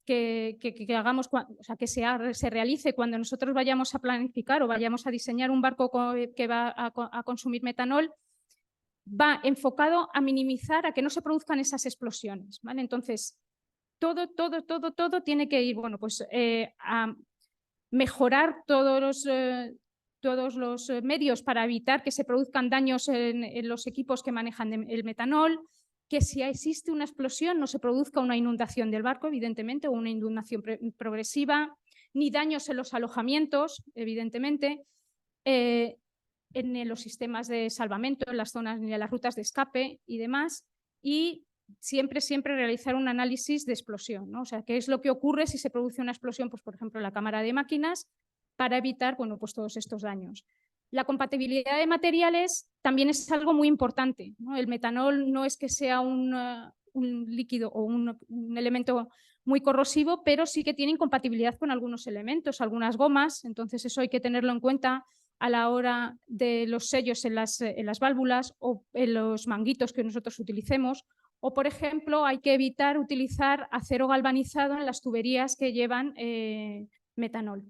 [SPEAKER 4] que hagamos, o sea, que se realice cuando nosotros vayamos a planificar o vayamos a diseñar un barco que va a consumir metanol, va enfocado a minimizar, a que no se produzcan esas explosiones, ¿vale? Entonces, todo tiene que ir, bueno, pues a mejorar todos los medios para evitar que se produzcan daños en los equipos que manejan el metanol, que si existe una explosión no se produzca una inundación del barco, evidentemente, o una inundación progresiva, ni daños en los alojamientos, evidentemente, en los sistemas de salvamento, en las zonas, ni en las rutas de escape y demás, y siempre realizar un análisis de explosión, ¿no? O sea, qué es lo que ocurre si se produce una explosión, pues por ejemplo en la cámara de máquinas, para evitar, bueno, pues todos estos daños. La compatibilidad de materiales también es algo muy importante, ¿no? El metanol no es que sea un líquido o un elemento muy corrosivo, pero sí que tiene incompatibilidad con algunos elementos, algunas gomas, entonces eso hay que tenerlo en cuenta a la hora de los sellos en las válvulas o en los manguitos que nosotros utilicemos. O, por ejemplo, hay que evitar utilizar acero galvanizado en las tuberías que llevan metanol.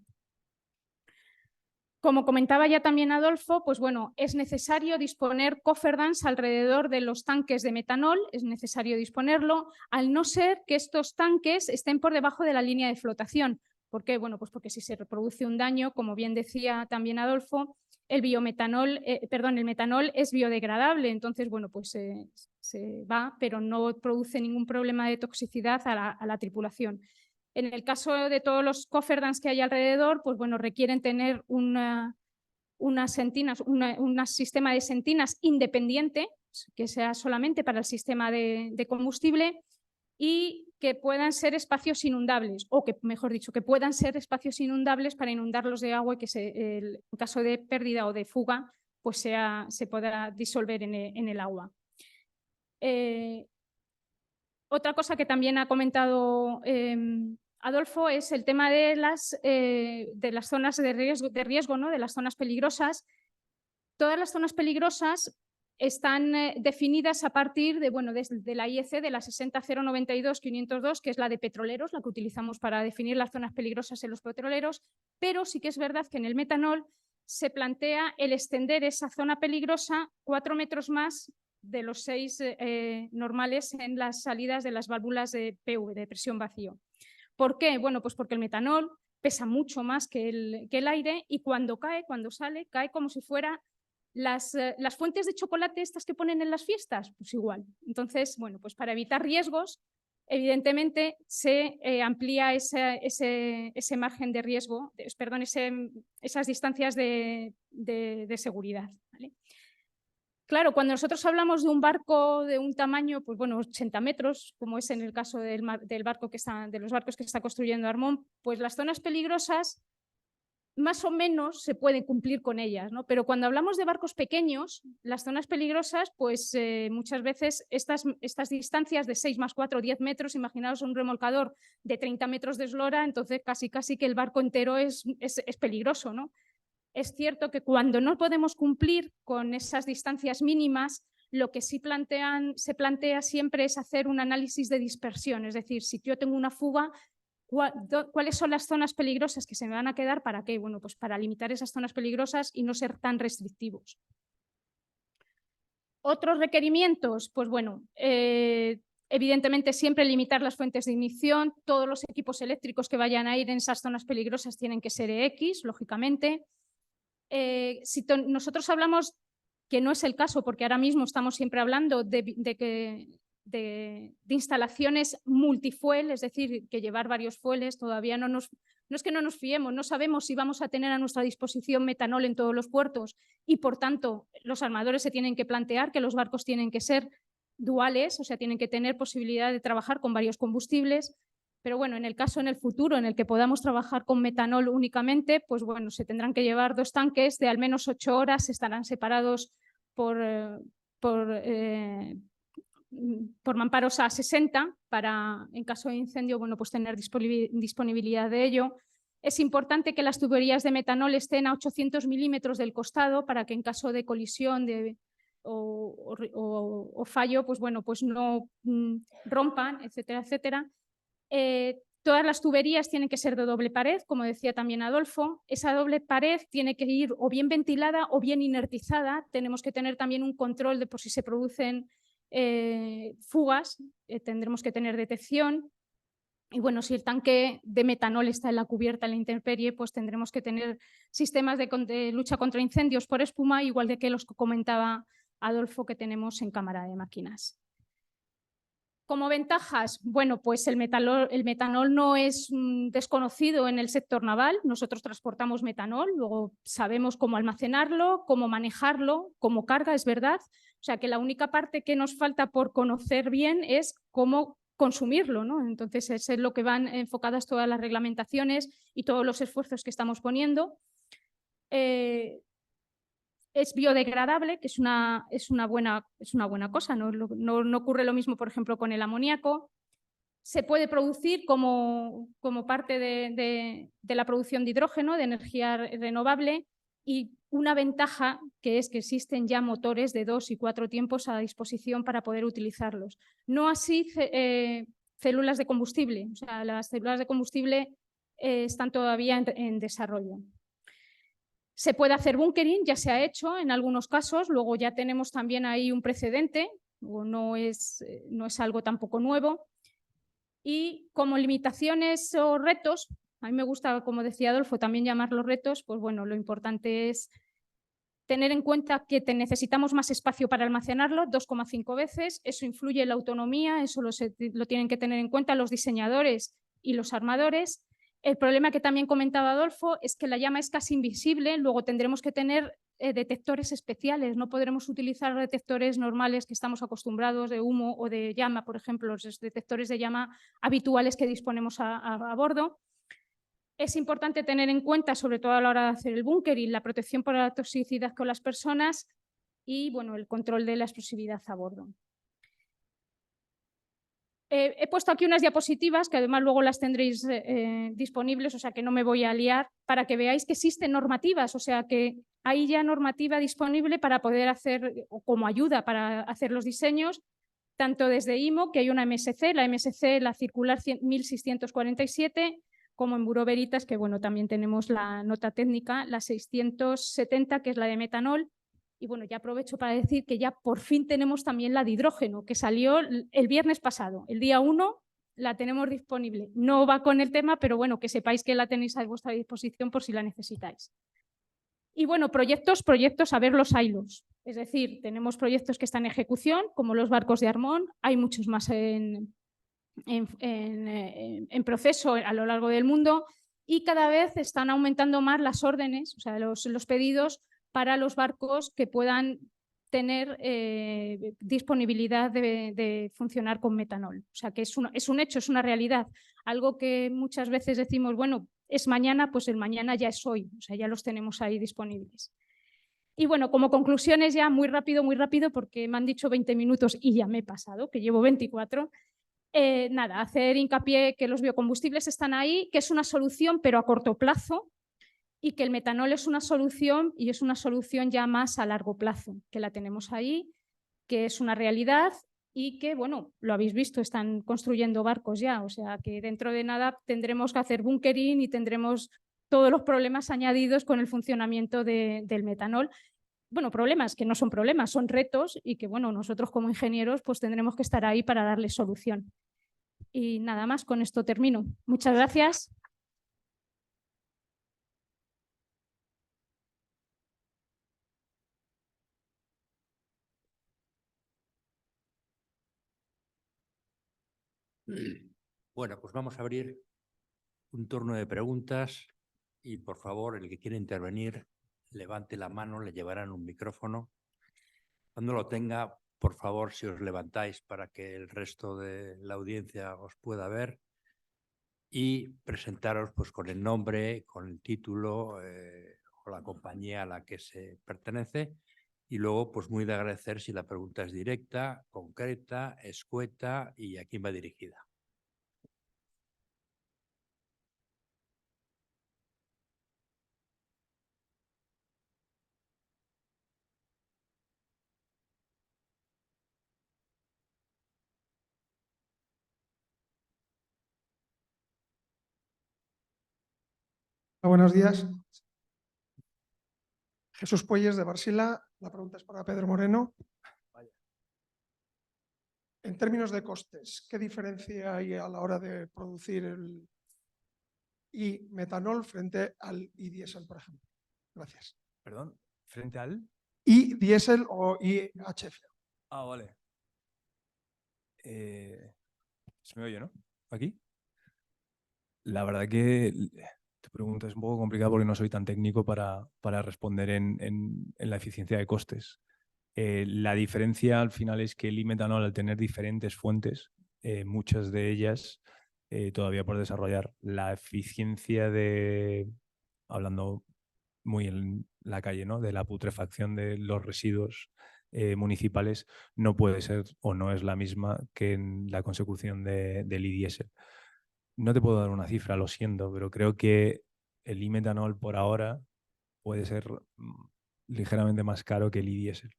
[SPEAKER 4] Como comentaba ya también Adolfo, pues bueno, es necesario disponer cofferdams alrededor de los tanques de metanol, es necesario disponerlo, al no ser que estos tanques estén por debajo de la línea de flotación. ¿Por qué? Bueno, pues porque si se reproduce un daño, como bien decía también Adolfo, el metanol es biodegradable, entonces, bueno, pues se va, pero no produce ningún problema de toxicidad a la tripulación. En el caso de todos los cofferdams que hay alrededor, pues bueno, requieren tener un sistema de sentinas independiente, que sea solamente para el sistema de combustible, y que puedan ser espacios inundables, o que, mejor dicho, que puedan ser espacios inundables para inundarlos de agua y que en caso de pérdida o de fuga, pues se pueda disolver en el agua. Otra cosa que también ha comentado Adolfo es el tema de las zonas de riesgo, ¿no? De las zonas peligrosas. Todas las zonas peligrosas están definidas a partir de, bueno, de la IEC, de la 60092-502, que es la de petroleros, la que utilizamos para definir las zonas peligrosas en los petroleros, pero sí que es verdad que en el metanol se plantea el extender esa zona peligrosa 4 metros más de los 6 normales en las salidas de las válvulas de PV, de presión vacío. ¿Por qué? Bueno, pues porque el metanol pesa mucho más que el aire y cuando sale, cae como si fuera las fuentes de chocolate estas que ponen en las fiestas, pues igual. Entonces, bueno, pues para evitar riesgos, evidentemente se amplía ese margen de riesgo, perdón, esas distancias de seguridad, ¿vale? Claro, cuando nosotros hablamos de un barco de un tamaño, pues bueno, 80 metros, como es en el caso de los barcos que está construyendo Armón, pues las zonas peligrosas más o menos se puede cumplir con ellas, ¿no? Pero cuando hablamos de barcos pequeños, las zonas peligrosas, pues muchas veces estas distancias de 6 más 4, 10 metros, imaginaos un remolcador de 30 metros de eslora, entonces casi que el barco entero es peligroso, ¿no? Es cierto que cuando no podemos cumplir con esas distancias mínimas, lo que sí se plantea siempre es hacer un análisis de dispersión, es decir, si yo tengo una fuga, ¿cuáles son las zonas peligrosas que se me van a quedar? ¿Para qué? Bueno, pues para limitar esas zonas peligrosas y no ser tan restrictivos. Otros requerimientos, pues bueno, evidentemente siempre limitar las fuentes de ignición, todos los equipos eléctricos que vayan a ir en esas zonas peligrosas tienen que ser EX, lógicamente. Si nosotros hablamos, que no es el caso, porque ahora mismo estamos siempre hablando de instalaciones multifuel, es decir, que llevar varios fueles, todavía no es que no nos fiemos, no sabemos si vamos a tener a nuestra disposición metanol en todos los puertos y, por tanto, los armadores se tienen que plantear que los barcos tienen que ser duales, o sea, tienen que tener posibilidad de trabajar con varios combustibles. Pero bueno, en el futuro en el que podamos trabajar con metanol únicamente, pues bueno, se tendrán que llevar 2 tanques de al menos 8 horas, estarán separados por mamparos a 60 para, en caso de incendio, bueno, pues tener disponibilidad de ello. Es importante que las tuberías de metanol estén a 800 milímetros del costado para que en caso de colisión o fallo, pues bueno, pues no rompan, etcétera, etcétera. Todas las tuberías tienen que ser de doble pared, como decía también Adolfo. Esa doble pared tiene que ir o bien ventilada o bien inertizada. Tenemos que tener también un control de por si se producen fugas, tendremos que tener detección. Y bueno, si el tanque de metanol está en la cubierta, en la intemperie, pues tendremos que tener sistemas de lucha contra incendios por espuma, igual que los que comentaba Adolfo que tenemos en cámara de máquinas. Como ventajas, bueno, pues el metanol no es desconocido en el sector naval. Nosotros transportamos metanol, luego sabemos cómo almacenarlo, cómo manejarlo, cómo carga, es verdad. O sea que la única parte que nos falta por conocer bien es cómo consumirlo, ¿no? Entonces, eso es lo que van enfocadas todas las reglamentaciones y todos los esfuerzos que estamos poniendo. Es biodegradable, que es una buena cosa, no ocurre lo mismo, por ejemplo, con el amoníaco. Se puede producir como parte de la producción de hidrógeno, de energía renovable, y una ventaja que es que existen ya motores de 2 y 4 tiempos a disposición para poder utilizarlos. No así células de combustible, o sea, las células de combustible están todavía en desarrollo. Se puede hacer bunkering, ya se ha hecho en algunos casos, luego ya tenemos también ahí un precedente, no es algo tampoco nuevo. Y como limitaciones o retos, a mí me gusta, como decía Adolfo, también llamarlos retos, pues bueno, lo importante es tener en cuenta que necesitamos más espacio para almacenarlo, 2,5 veces, eso influye en la autonomía, eso lo tienen que tener en cuenta los diseñadores y los armadores. El problema que también comentaba Adolfo es que la llama es casi invisible, luego tendremos que tener detectores especiales, no podremos utilizar detectores normales que estamos acostumbrados de humo o de llama, por ejemplo, los detectores de llama habituales que disponemos a bordo. Es importante tener en cuenta, sobre todo a la hora de hacer el búnker, y la protección por la toxicidad con las personas y bueno, el control de la explosividad a bordo. He puesto aquí unas diapositivas que además luego las tendréis disponibles, o sea que no me voy a liar, para que veáis que existen normativas, o sea que hay ya normativa disponible para poder hacer, o como ayuda para hacer los diseños, tanto desde IMO, que hay una MSC, la circular 1647, como en Bureau Veritas, que bueno, también tenemos la nota técnica, la 670, que es la de metanol. Y bueno, ya aprovecho para decir que ya por fin tenemos también la de hidrógeno, que salió el viernes pasado, el día 1 la tenemos disponible. No va con el tema, pero bueno, que sepáis que la tenéis a vuestra disposición por si la necesitáis. Y bueno, proyectos, a ver los hilos. Es decir, tenemos proyectos que están en ejecución, como los barcos de Armón, hay muchos más en proceso a lo largo del mundo y cada vez están aumentando más las órdenes, o sea, los pedidos para los barcos que puedan tener disponibilidad de funcionar con metanol. O sea, que es un hecho, es una realidad. Algo que muchas veces decimos, bueno, es mañana, pues el mañana ya es hoy, o sea, ya los tenemos ahí disponibles. Y bueno, como conclusiones ya muy rápido, porque me han dicho 20 minutos y ya me he pasado, que llevo 24. Nada, hacer hincapié que los biocombustibles están ahí, que es una solución, pero a corto plazo, y que el metanol es una solución y es una solución ya más a largo plazo, que la tenemos ahí, que es una realidad y que, bueno, lo habéis visto, están construyendo barcos ya, o sea que dentro de nada tendremos que hacer bunkering y tendremos todos los problemas añadidos con el funcionamiento del metanol. Bueno, problemas que no son problemas, son retos y que, bueno, nosotros como ingenieros pues tendremos que estar ahí para darles solución. Y nada más, con esto termino. Muchas gracias.
[SPEAKER 1] Bueno, pues vamos a abrir un turno de preguntas y por favor, el que quiera intervenir, levante la mano, le llevarán un micrófono. Cuando lo tenga, por favor, si os levantáis para que el resto de la audiencia os pueda ver y presentaros pues con el nombre, con el título o la compañía a la que se pertenece. Y luego, pues muy de agradecer si la pregunta es directa, concreta, escueta y a quién va dirigida.
[SPEAKER 5] Buenos días. Jesús Puelles, de Barsila. La pregunta es para Pedro Moreno. En términos de costes, ¿qué diferencia hay a la hora de producir el i-metanol frente al i-diésel, por ejemplo? Gracias.
[SPEAKER 2] Perdón, ¿frente al?
[SPEAKER 5] I-diésel o IHF.
[SPEAKER 2] Ah, vale. Se me oye, ¿no? ¿Aquí? La verdad que tu pregunta es un poco complicada porque no soy tan técnico para responder en la eficiencia de costes. La diferencia al final es que el i-metanol, al tener diferentes fuentes, muchas de ellas todavía por desarrollar, la eficiencia de, hablando muy en la calle, ¿no?, de la putrefacción de los residuos municipales, no puede ser o no es la misma que en la consecución del i-diésel. No te puedo dar una cifra, lo siento, pero creo que el i-metanol por ahora puede ser ligeramente más caro que el i-diésel.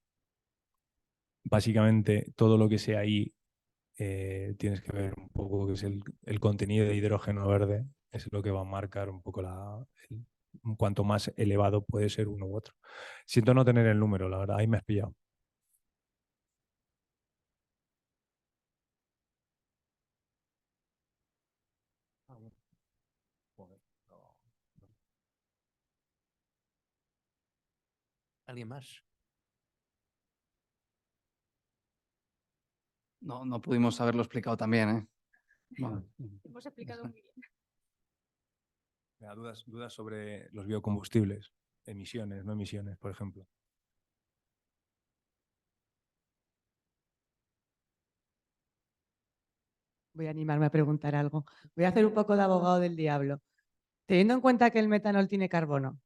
[SPEAKER 2] Básicamente, todo lo que sea ahí tienes que ver un poco que es el contenido de hidrógeno verde, es lo que va a marcar un poco cuanto más elevado puede ser uno u otro. Siento no tener el número, la verdad, ahí me has pillado.
[SPEAKER 1] ¿Alguien más?
[SPEAKER 3] No pudimos haberlo explicado también, ¿eh? Bueno.
[SPEAKER 4] Hemos explicado muy bien.
[SPEAKER 2] Dudas sobre los biocombustibles, emisiones, no emisiones, por ejemplo.
[SPEAKER 6] Voy a animarme a preguntar algo. Voy a hacer un poco de abogado del diablo. Teniendo en cuenta que el metanol tiene carbono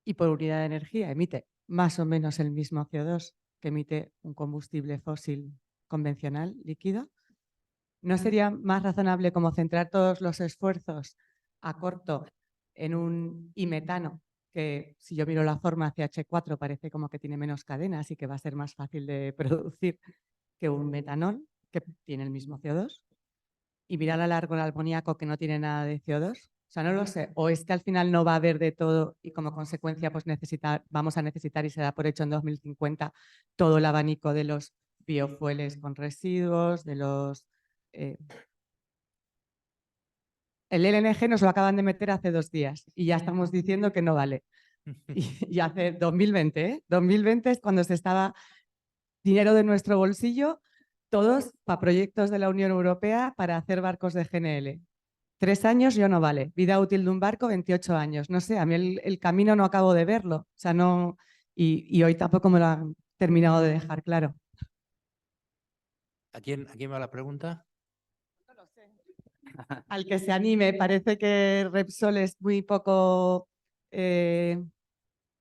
[SPEAKER 6] y por unidad de energía emite más o menos el mismo CO2 que emite un combustible fósil convencional líquido, ¿No sería más razonable como centrar todos los esfuerzos a corto en un imetano, que si yo miro la forma CH4 parece como que tiene menos cadenas y que va a ser más fácil de producir que un metanol, que tiene el mismo CO2? Y mirar a largo el amoníaco, que no tiene nada de CO2. O sea, no lo sé. O es que al final no va a haber de todo y como consecuencia pues vamos a necesitar, y se da por hecho en 2050, todo el abanico de los biofueles con residuos, de los... El LNG nos lo acaban de meter hace 2 días y ya estamos diciendo que no vale. Y hace 2020, ¿eh? 2020 es cuando se estaba dinero de nuestro bolsillo, todos para proyectos de la Unión Europea para hacer barcos de GNL. 3 años yo no vale. Vida útil de un barco, 28 años. No sé, a mí el camino no acabo de verlo. O sea, no... Y hoy tampoco me lo han terminado de dejar claro.
[SPEAKER 1] ¿A quién va la pregunta?
[SPEAKER 6] No lo sé. Al que se anime, parece que Repsol es muy poco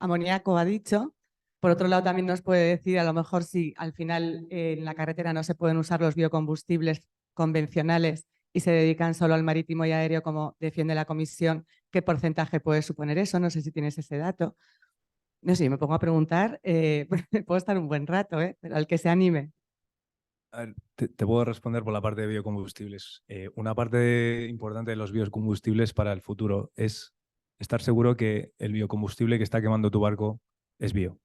[SPEAKER 6] amoníaco, ha dicho. Por otro lado, también nos puede decir, a lo mejor, si al final en la carretera no se pueden usar los biocombustibles convencionales y se dedican solo al marítimo y aéreo, como defiende la comisión, ¿qué porcentaje puede suponer eso? No sé si tienes ese dato. No sé, me pongo a preguntar, puedo estar un buen rato, pero al que se anime.
[SPEAKER 2] A ver, te puedo responder por la parte de biocombustibles. Una parte importante de los biocombustibles para el futuro es estar seguro que el biocombustible que está quemando tu barco es bio.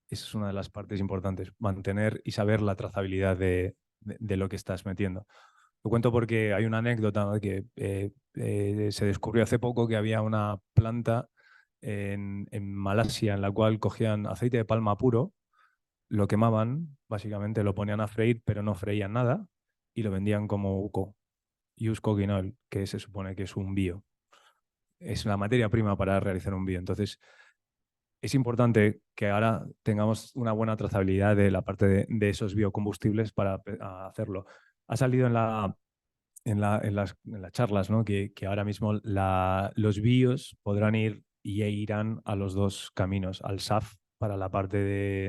[SPEAKER 2] Esa es una de las partes importantes, mantener y saber la trazabilidad de lo que estás metiendo. Lo cuento porque hay una anécdota, ¿no?, que se descubrió hace poco que había una planta en Malasia en la cual cogían aceite de palma puro, lo quemaban, básicamente lo ponían a freír, pero no freían nada y lo vendían como UCO, Used Cooking Oil, que se supone que es un bio. Es la materia prima para realizar un bio. Entonces, es importante que ahora tengamos una buena trazabilidad de la parte de esos biocombustibles para hacerlo. Ha salido en las charlas, ¿no?, que ahora mismo los bios podrán ir y irán a los 2 caminos, al SAF para la parte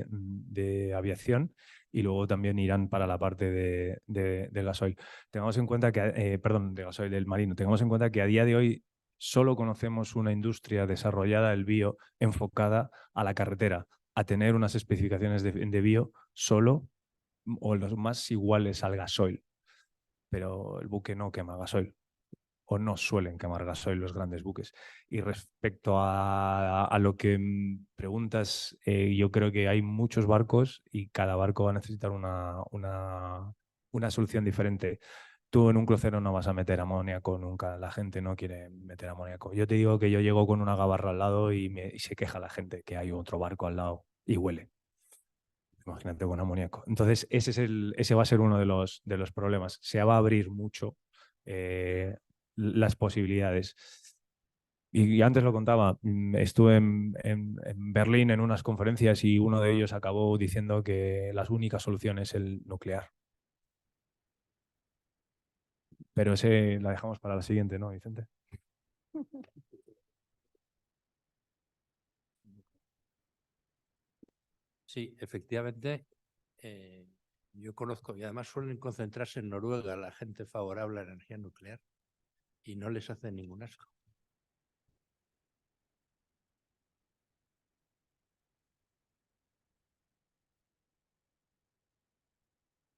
[SPEAKER 2] de aviación y luego también irán para la parte de gasoil. Tengamos en cuenta que, perdón, de gasoil del marino. Tengamos en cuenta que a día de hoy solo conocemos una industria desarrollada, el bio, enfocada a la carretera, a tener unas especificaciones de bio solo o los más iguales al gasoil. Pero el buque no quema gasoil, o no suelen quemar gasoil los grandes buques. Y respecto a lo que preguntas, yo creo que hay muchos barcos y cada barco va a necesitar una solución diferente. Tú en un crucero no vas a meter amoníaco nunca, la gente no quiere meter amoníaco. Yo te digo que yo llego con una gabarra al lado y se queja la gente que hay otro barco al lado y huele. Imagínate con amoníaco. Entonces, ese va a ser uno de los problemas. Se va a abrir mucho las posibilidades. Y antes lo contaba, estuve en Berlín en unas conferencias y uno de ellos acabó diciendo que la única solución es el nuclear. Pero ese la dejamos para la siguiente, ¿no, Vicente?
[SPEAKER 1] Sí, efectivamente. Yo conozco, y además suelen concentrarse en Noruega la gente favorable a la energía nuclear y no les hace ningún asco.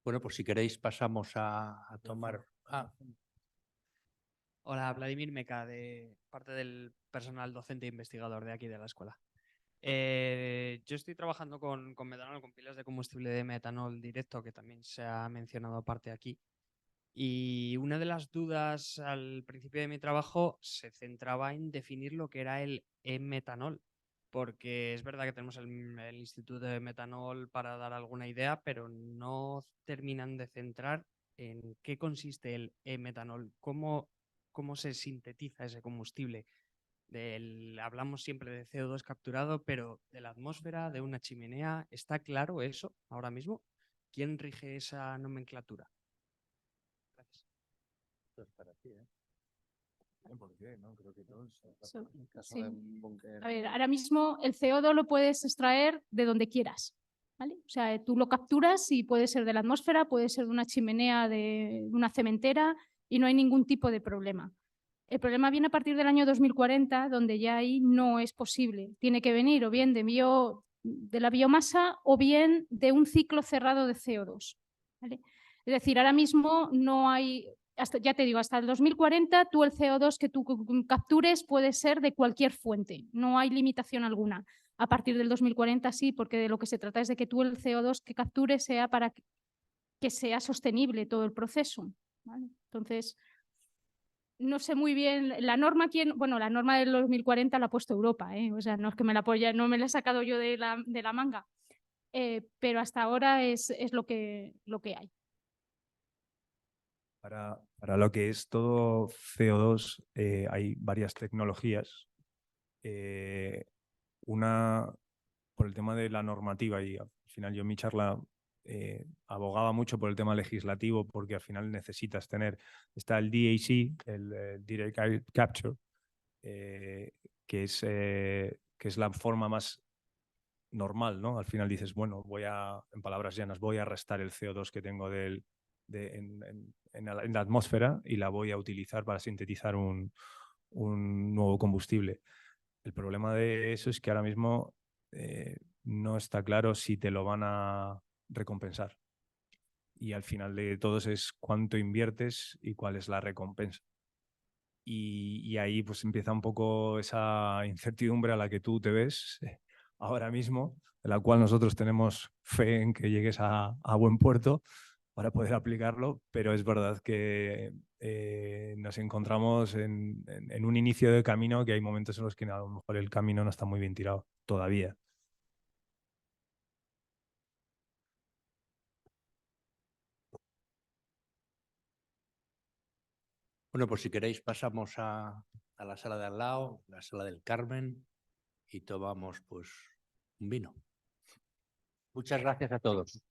[SPEAKER 1] Bueno, pues si queréis pasamos a tomar...
[SPEAKER 7] Hola, Vladimir Meca, de parte del personal docente e investigador de aquí de la escuela. Yo estoy trabajando con metanol, con pilas de combustible de metanol directo, que también se ha mencionado aparte aquí. Y una de las dudas al principio de mi trabajo se centraba en definir lo que era el e-metanol, porque es verdad que tenemos el Instituto de Metanol para dar alguna idea, pero no terminan de centrar en qué consiste el e-metanol, cómo se sintetiza ese combustible. Hablamos siempre de CO2 capturado, pero de la atmósfera, de una chimenea, ¿está claro eso ahora mismo? ¿Quién rige esa nomenclatura? Gracias.
[SPEAKER 1] Esto es para ti, ¿eh?
[SPEAKER 2] ¿Por qué? No, creo que todos.
[SPEAKER 4] Sí. A ver, ahora mismo el CO2 lo puedes extraer de donde quieras. ¿vale? O sea, tú lo capturas y puede ser de la atmósfera, puede ser de una chimenea de una cementera y no hay ningún tipo de problema. El problema viene a partir del año 2040, donde ya ahí no es posible. Tiene que venir o bien de la biomasa o bien de un ciclo cerrado de CO2. ¿Vale? Es decir, ahora mismo no hay, ya te digo, hasta el 2040 tú el CO2 que tú captures puede ser de cualquier fuente, no hay limitación alguna. A partir del 2040 sí, porque de lo que se trata es de que tú el CO2 que captures sea para que sea sostenible todo el proceso. ¿Vale? Entonces, no sé muy bien, la norma la norma del 2040 la ha puesto Europa, o sea, no es que me la apoya, no me la he sacado yo de la manga, pero hasta ahora es lo que hay.
[SPEAKER 2] Para lo que es todo CO2, hay varias tecnologías. Una, por el tema de la normativa, y al final yo en mi charla abogaba mucho por el tema legislativo, porque al final necesitas tener, está el DAC, el Direct Air Capture, que es la forma más normal, ¿no? Al final dices, bueno, en palabras llanas, voy a restar el CO2 que tengo en la atmósfera y la voy a utilizar para sintetizar un nuevo combustible. El problema de eso es que ahora mismo no está claro si te lo van a recompensar. Y al final de todos es cuánto inviertes y cuál es la recompensa. Y ahí pues empieza un poco esa incertidumbre a la que tú te ves ahora mismo, en la cual nosotros tenemos fe en que llegues a buen puerto para poder aplicarlo, pero es verdad que nos encontramos en un inicio de camino que hay momentos en los que a lo mejor el camino no está muy bien tirado todavía.
[SPEAKER 1] Bueno, pues si queréis pasamos a la sala de al lado, la sala del Carmen, y tomamos pues un vino. Muchas gracias a todos.